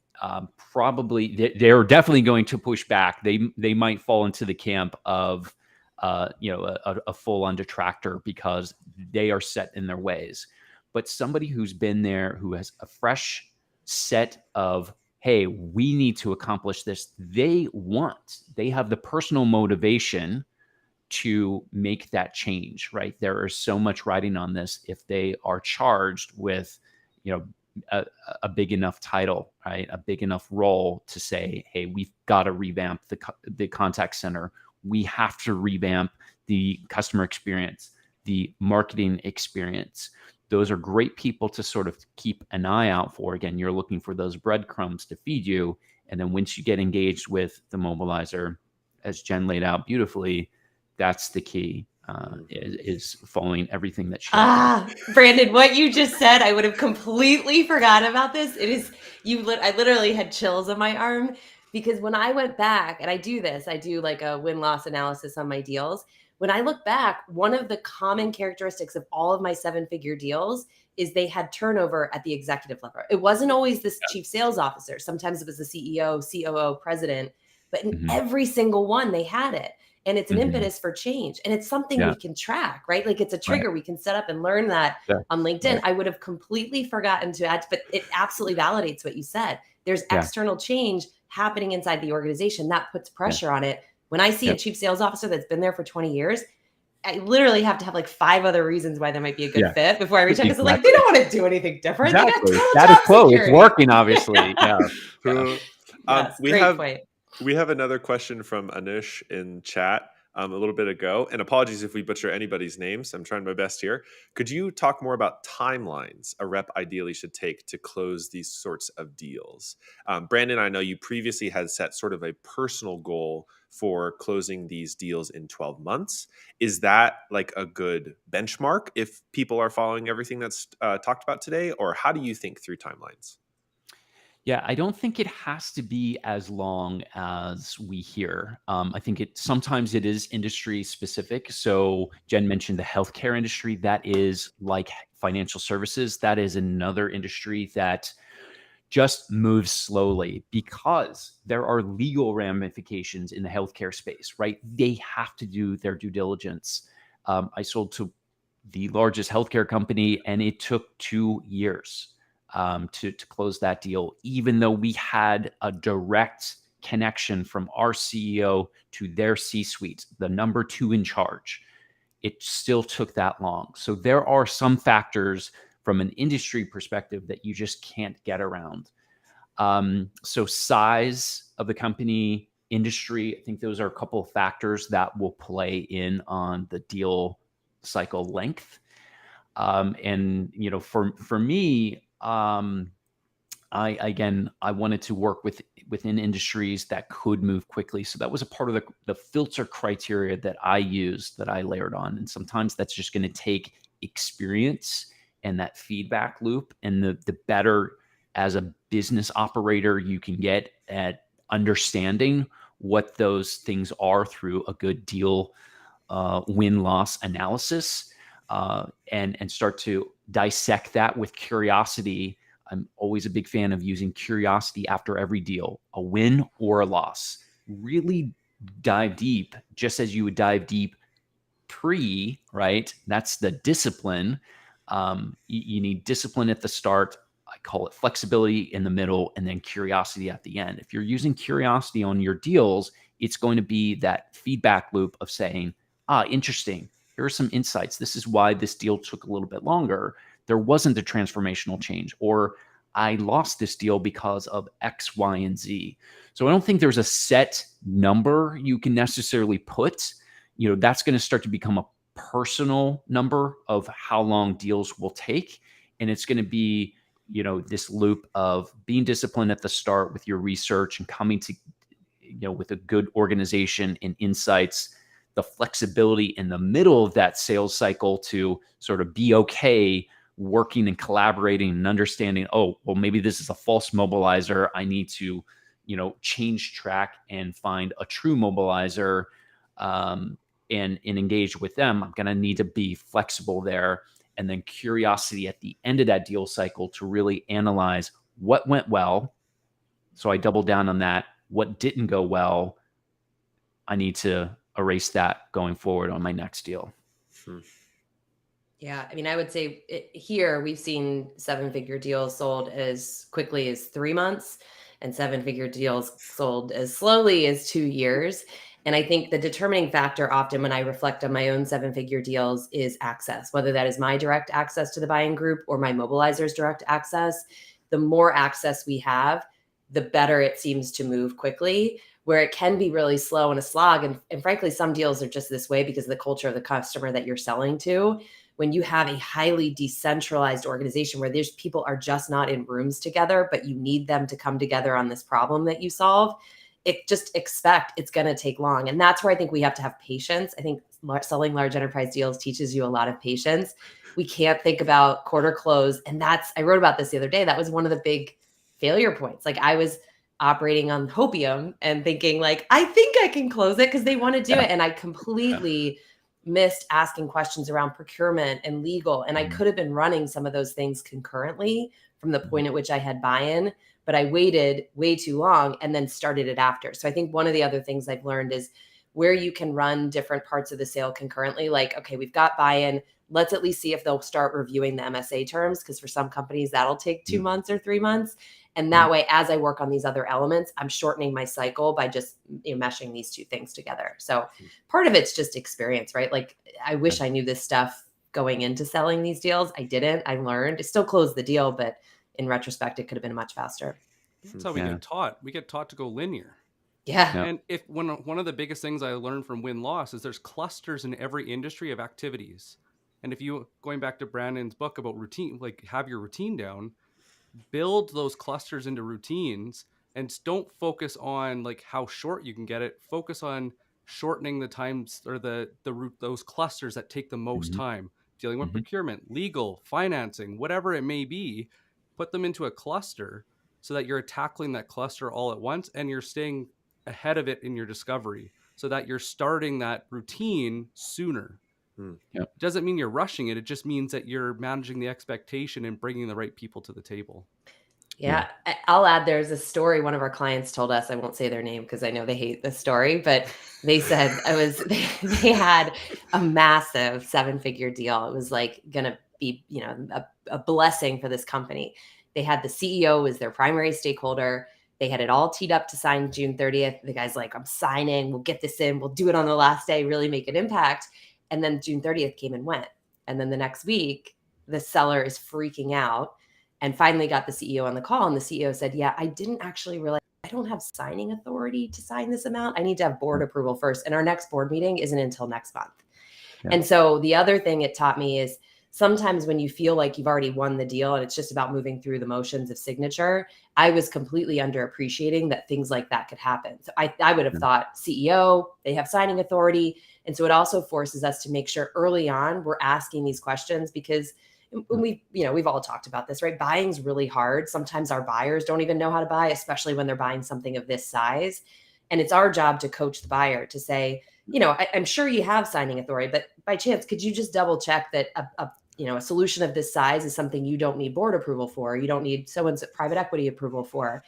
probably, they're definitely going to push back. They might fall into the camp of a full-on detractor because they are set in their ways. But somebody who's been there, who has a fresh set of, hey, we need to accomplish this. They have the personal motivation to make that change, right? There is so much riding on this. If they are charged with, a big enough title, right? A big enough role to say, hey, we've got to revamp the contact center. We have to revamp the customer experience, the marketing experience. Those are great people to sort of keep an eye out for. Again, you're looking for those breadcrumbs to feed you. And then once you get engaged with the mobilizer, as Jen laid out beautifully, that's the key. Is following everything that she outlined. Brandon, what you just said, I would have completely forgotten about this. It is I literally had chills on my arm, because when I went back, and I do like a win-loss analysis on my deals. When I look back, one of the common characteristics of all of my 7-figure deals is they had turnover at the executive level. It wasn't always this chief sales officer. Sometimes it was the CEO, COO, president, but in every single one, they had it. And it's an impetus for change. And it's something we can track, right? Like, it's a trigger we can set up and learn that on LinkedIn. I would have completely forgotten to add, but it absolutely validates what you said. There's external change happening inside the organization that puts pressure on it. When I see a chief sales officer that's been there for 20 years, I literally have to have like 5 other reasons why that might be a good fit before I reach out, because like, they don't want to do anything different. Exactly. They got Status total quo. job security. It's working, obviously. Yes, great point. We have another question from Anish in chat a little bit ago, and apologies if we butcher anybody's names. I'm trying my best here. Could you talk more about timelines a rep ideally should take to close these sorts of deals? Brandon, I know you previously had set sort of a personal goal for closing these deals in 12 months. Is that like a good benchmark if people are following everything that's talked about today, or how do you think through timelines? Yeah, I don't think it has to be as long as we hear. I think sometimes it is industry specific. So Jen mentioned the healthcare industry. That is like financial services. That is another industry that just moves slowly because there are legal ramifications in the healthcare space, right? They have to do their due diligence. I sold to the largest healthcare company, and it took 2 years to close that deal, even though we had a direct connection from our CEO to their C-suite, the number 2 in charge. It still took that long. So there are some factors from an industry perspective that you just can't get around. So size of the company, industry, I think those are a couple of factors that will play in on the deal cycle length. And for me, I wanted to work within industries that could move quickly. So that was a part of the filter criteria that I used, that I layered on. And sometimes that's just going to take experience and that feedback loop, and the better as a business operator you can get at understanding what those things are through a good deal win-loss analysis, and start to dissect that with curiosity. I'm always a big fan of using curiosity after every deal, a win or a loss. Really dive deep, just as you would dive deep right? That's the discipline. You need discipline at the start. I call it flexibility in the middle, and then curiosity at the end. If you're using curiosity on your deals, it's going to be that feedback loop of saying, interesting. Here are some insights. This is why this deal took a little bit longer. There wasn't a transformational change, or I lost this deal because of X, Y, and Z. So I don't think there's a set number you can necessarily put. That's going to start to become a personal number of how long deals will take. And it's going to be, this loop of being disciplined at the start with your research and coming to, with a good organization and insights, the flexibility in the middle of that sales cycle to sort of be okay working and collaborating and understanding, oh, well, maybe this is a false mobilizer. I need to, change track and find a true mobilizer, and engage with them. I'm going to need to be flexible there. And then curiosity at the end of that deal cycle to really analyze what went well. So I double down on that. What didn't go well, I need to erase that going forward on my next deal. Yeah, I mean, I would say here we've seen 7-figure deals sold as quickly as 3 months, and 7-figure deals sold as slowly as 2 years. And I think the determining factor often when I reflect on my own 7-figure deals is access, whether that is my direct access to the buying group or my mobilizer's direct access. The more access we have, the better it seems to move quickly, where it can be really slow and a slog. And frankly, some deals are just this way because of the culture of the customer that you're selling to. When you have a highly decentralized organization where there's people are just not in rooms together, but you need them to come together on this problem that you solve, it just expect it's going to take long. And that's where I think we have to have patience. I think selling large enterprise deals teaches you a lot of patience. We can't think about quarter close. And I wrote about this the other day. That was one of the big failure points. Like I was operating on hopium and thinking like, I think I can close it because they want to do it. And I completely missed asking questions around procurement and legal. And I could have been running some of those things concurrently from the point at which I had buy-in, but I waited way too long and then started it after. So I think one of the other things I've learned is where you can run different parts of the sale concurrently. Like, okay, we've got buy-in. Let's at least see if they'll start reviewing the MSA terms, because for some companies that'll take 2 months or 3 months. And that way, as I work on these other elements, I'm shortening my cycle by just meshing these two things together. So part of it's just experience, right? Like I wish I knew this stuff going into selling these deals. I didn't. I learned. It still closed the deal, but in retrospect, it could have been much faster. That's how we get taught. We get taught to go linear. Yeah. And if one of the biggest things I learned from win-loss is there's clusters in every industry of activities. And if you, going back to Brandon's book about routine, like have your routine down, build those clusters into routines, and don't focus on like how short you can get it. Focus on shortening the times or those clusters that take the most time, dealing with procurement, legal, financing, whatever it may be. Put them into a cluster so that you're tackling that cluster all at once and you're staying ahead of it in your discovery so that you're starting that routine sooner. It doesn't mean you're rushing it. It just means that you're managing the expectation and bringing the right people to the table. Yeah. I'll add, there's a story one of our clients told us. I won't say their name because I know they hate this story, but they said they had a massive 7-figure deal. It was like going to be, a blessing for this company. They had the CEO as their primary stakeholder. They had it all teed up to sign June 30th. The guy's like, I'm signing, we'll get this in, we'll do it on the last day, really make an impact. And then June 30th came and went. And then the next week, the seller is freaking out and finally got the CEO on the call. And the CEO said, yeah, I didn't actually realize I don't have signing authority to sign this amount. I need to have board approval first. And our next board meeting isn't until next month. And so the other thing it taught me is sometimes when you feel like you've already won the deal and it's just about moving through the motions of signature, I was completely underappreciating that things like that could happen. So I would have thought CEO, they have signing authority. And so it also forces us to make sure early on we're asking these questions, because we've all talked about this, right? Buying's really hard. Sometimes our buyers don't even know how to buy, especially when they're buying something of this size. And it's our job to coach the buyer to say, I'm sure you have signing authority, but by chance, could you just double check that a solution of this size is something you don't need board approval for, you don't need someone's private equity approval for?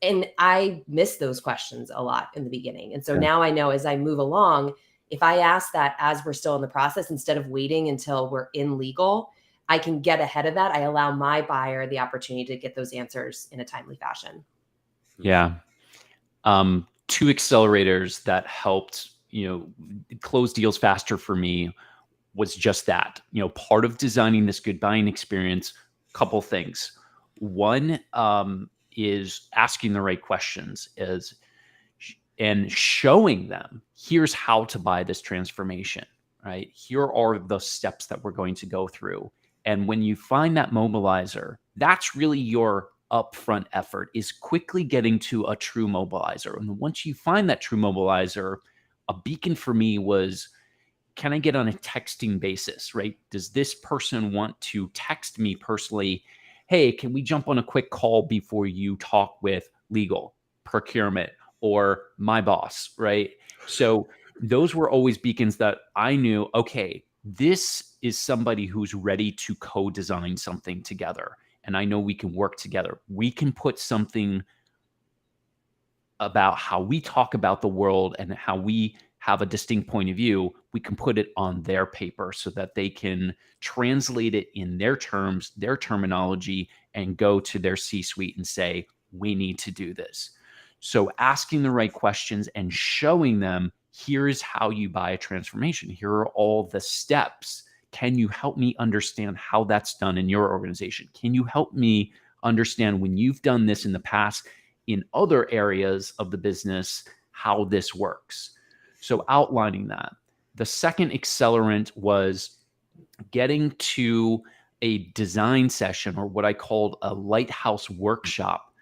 And I miss those questions a lot in the beginning. And so now I know as I move along, if I ask that as we're still in the process, instead of waiting until we're in legal, I can get ahead of that. I allow my buyer the opportunity to get those answers in a timely fashion. Yeah. 2 accelerators that helped, close deals faster for me was just that. Part of designing this good buying experience, couple things. One is asking the right questions and showing them, here's how to buy this transformation, right? Here are the steps that we're going to go through. And when you find that mobilizer, that's really your upfront effort, is quickly getting to a true mobilizer. And once you find that true mobilizer, a beacon for me was, can I get on a texting basis, right? Does this person want to text me personally? Hey, can we jump on a quick call before you talk with legal, procurement, or my boss, right? So those were always beacons that I knew, okay, this is somebody who's ready to co-design something together. And I know we can work together. We can put something about how we talk about the world and how we have a distinct point of view. We can put it on their paper so that they can translate it in their terms, their terminology, and go to their C-suite and say, we need to do this. So asking the right questions and showing them, Here's how you buy a transformation. Here are all the steps. Can you help me understand how that's done in your organization? Can you help me understand when you've done this in the past in other areas of the business, how this works? So outlining that. The second accelerant was getting to a design session, or what I called a lighthouse workshop.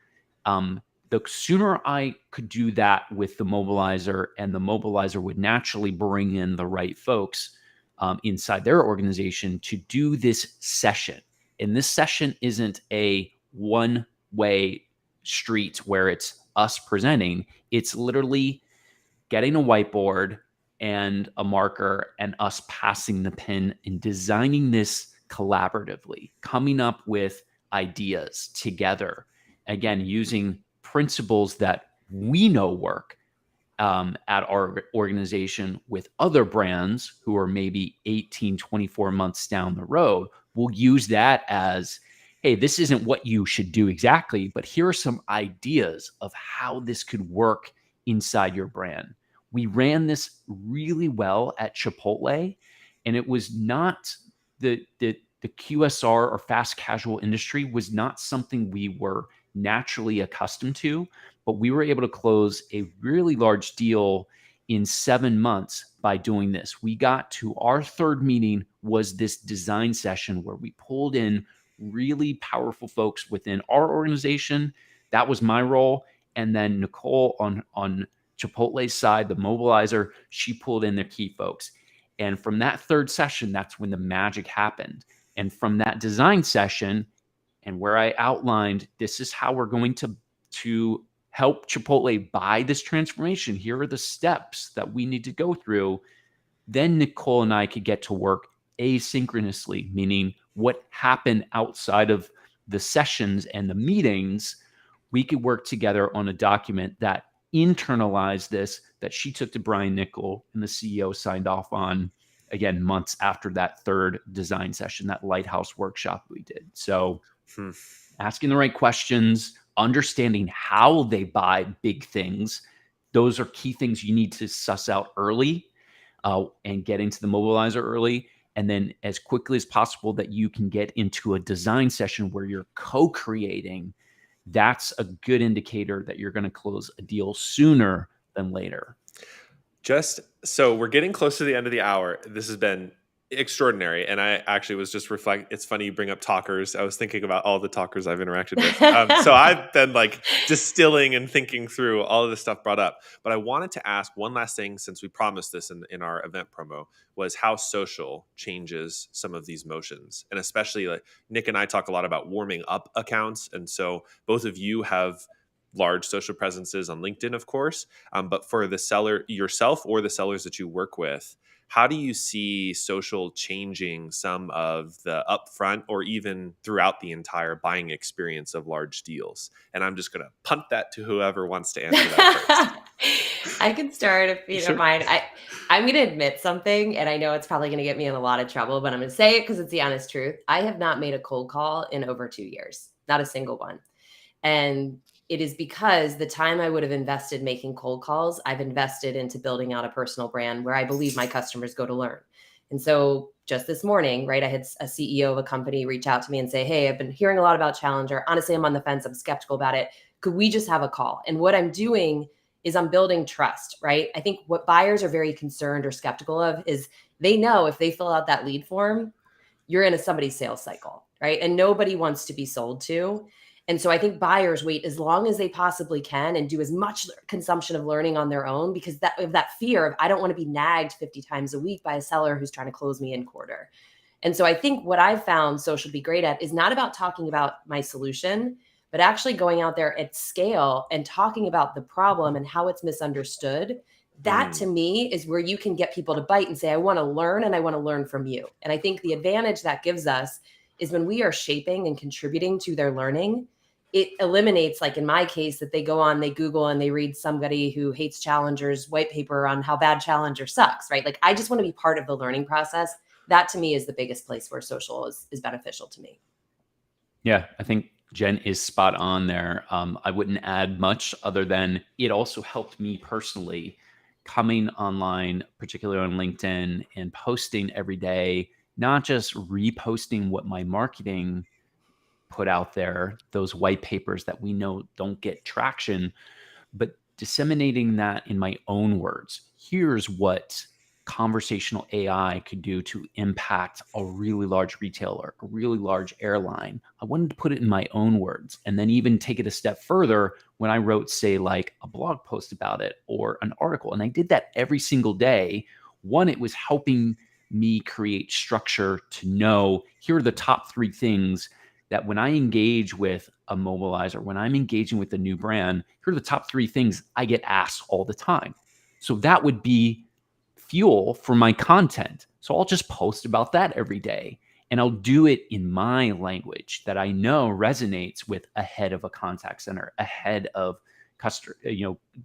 The sooner I could do that with the mobilizer, and the mobilizer would naturally bring in the right folks inside their organization to do this session. And this session isn't a one-way street where it's us presenting. It's literally getting a whiteboard and a marker and us passing the pen and designing this collaboratively, coming up with ideas together. Again, using principles that we know work at our organization with other brands who are maybe 18, 24 months down the road. We'll use that as, hey, this isn't what you should do exactly, but here are some ideas of how this could work inside your brand. We ran this really well at Chipotle, and it was not the QSR or fast casual industry was not something we were naturally accustomed to, but we were able to close a really large deal in 7 months by doing this. We got to our third meeting was this design session where we pulled in really powerful folks within our organization. That was my role. And then Nicole on Chipotle's side, the mobilizer, she pulled in the key folks. And from that third session, that's when the magic happened. And from that design session, and where I outlined, this is how we're going to help Chipotle buy this transformation. Here are the steps that we need to go through. Then Nicole and I could get to work asynchronously, meaning what happened outside of the sessions and the meetings, we could work together on a document that internalized this, that she took to Brian Nickel and the CEO signed off on, again, months after that third design session, that lighthouse workshop we did. So asking the right questions, understanding how they buy big things, those are key things you need to suss out early and get into the mobilizer early. And then as quickly as possible that you can get into a design session where you're co-creating, that's a good indicator that you're going to close a deal sooner than later. Just so we're getting close to the end of the hour. This has been extraordinary. And I actually was just it's funny you bring up talkers. I was thinking about all the talkers I've interacted with. So I've been like distilling and thinking through all of the stuff brought up. But I wanted to ask one last thing, since we promised this in our event promo, was how social changes some of these motions. And especially like Nick and I talk a lot about warming up accounts. And so both of you have large social presences on LinkedIn, of course. But for the seller yourself or the sellers that you work with, how do you see social changing some of the upfront or even throughout the entire buying experience of large deals? And I'm just going to punt that to whoever wants to answer that first. I can start if you don't mind. I'm going to admit something, and I know it's probably going to get me in a lot of trouble, but I'm going to say it because it's the honest truth. I have not made a cold call in over 2 years, not a single one. And it is because the time I would have invested making cold calls, I've invested into building out a personal brand where I believe my customers go to learn. And so just this morning, right, I had a CEO of a company reach out to me and say, hey, I've been hearing a lot about Challenger. Honestly, I'm on the fence. I'm skeptical about it. Could we just have a call? And what I'm doing is I'm building trust, right? I think what buyers are very concerned or skeptical of is they know if they fill out that lead form, you're in somebody's sales cycle, right? And nobody wants to be sold to. And so I think buyers wait as long as they possibly can and do as much consumption of learning on their own, because that fear of, I don't want to be nagged 50 times a week by a seller who's trying to close me in quarter. And so I think what I've found social be great at is not about talking about my solution, but actually going out there at scale and talking about the problem and how it's misunderstood. That to me is where you can get people to bite and say, I want to learn and I want to learn from you. And I think the advantage that gives us is when we are shaping and contributing to their learning, it eliminates, like in my case, that they go on, they Google and they read somebody who hates Challenger's white paper on how bad Challenger sucks, right? Like I just want to be part of the learning process. That to me is the biggest place where social is beneficial to me. Yeah, I think Jen is spot on there. I wouldn't add much other than it also helped me personally coming online, particularly on LinkedIn, and posting every day, not just reposting what my marketing put out there, those white papers that we know don't get traction, but disseminating that in my own words. Here's what conversational AI could do to impact a really large retailer, a really large airline. I wanted to put it in my own words and then even take it a step further when I wrote, say, like a blog post about it or an article. And I did that every single day. One, it was helping me create structure to know here are the top 3 things that when I engage with a mobilizer, when I'm engaging with a new brand, here are the top 3 things I get asked all the time. So that would be fuel for my content. So I'll just post about that every day. And I'll do it in my language that I know resonates with a head of a contact center, a head of customer,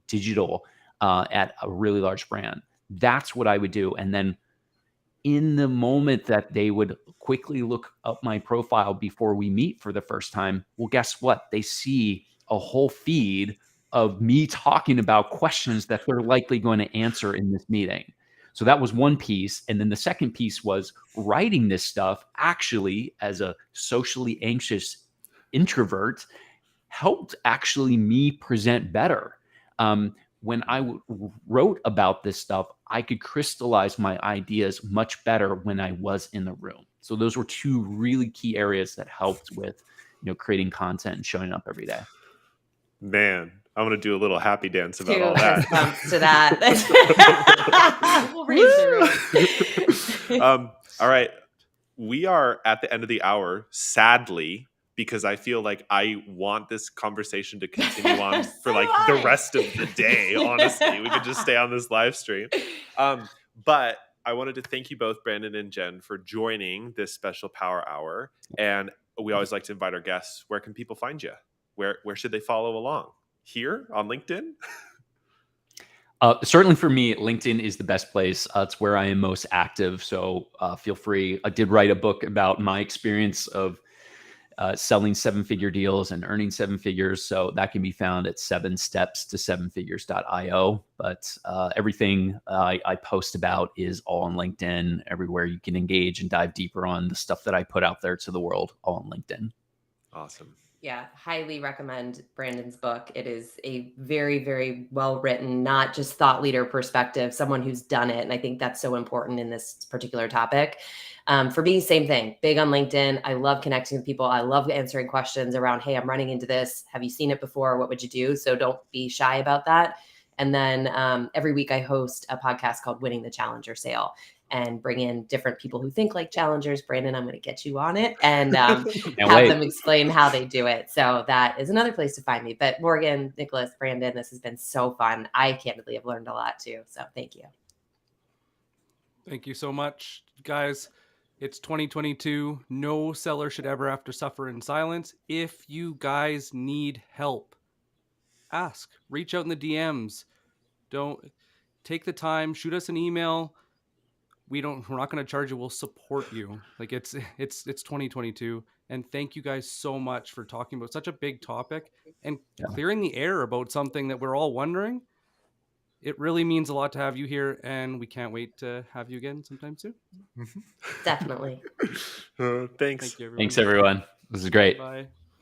digital at a really large brand. That's what I would do. And then in the moment that they would quickly look up my profile before we meet for the first time, well, guess what? They see a whole feed of me talking about questions that they're likely going to answer in this meeting. So that was one piece. And then the second piece was writing this stuff actually as a socially anxious introvert helped actually me present better. When I wrote about this stuff, I could crystallize my ideas much better when I was in the room. So those were 2 really key areas that helped with, creating content and showing up every day. Man, I'm going to do a little happy dance about 2 all that. fist bumps to that. We'll raise the room. All right. We are at the end of the hour, sadly, because I feel like I want this conversation to continue on for like the rest of the day. Honestly, we could just stay on this live stream. But I wanted to thank you both, Brandon and Jen, for joining this special Power Hour. And we always like to invite our guests. Where can people find you? Where should they follow along? Here on LinkedIn? Certainly for me, LinkedIn is the best place. It's where I am most active. So feel free. I did write a book about my experience of selling 7-figure deals and earning 7 figures. So that can be found at 7stepsto7figures.io. But everything I post about is all on LinkedIn. Everywhere you can engage and dive deeper on the stuff that I put out there to the world, all on LinkedIn. Awesome. Yeah, highly recommend Brandon's book. It is a very, very well written, not just thought leader perspective, someone who's done it. And I think that's so important in this particular topic. For me, same thing, big on LinkedIn. I love connecting with people. I love answering questions around, hey, I'm running into this. Have you seen it before? What would you do? So don't be shy about that. And then every week I host a podcast called Winning the Challenger Sale and bring in different people who think like challengers. Brandon, I'm going to get you on it and have them explain how they do it. So that is another place to find me. But Morgan, Nicholas, Brandon, this has been so fun. I candidly have learned a lot too. So thank you. Thank you so much, guys. It's 2022. No seller should ever have to suffer in silence. If you guys need help, ask. Reach out in the DMs. Don't take the time. Shoot us an email. We're not going to charge you. We'll support you. Like it's 2022. And thank you guys so much for talking about such a big topic and clearing the air about something that we're all wondering. It really means a lot to have you here, and we can't wait to have you again sometime soon. Definitely. Thanks. Thank you, everyone. Thanks, everyone. This is great. Bye.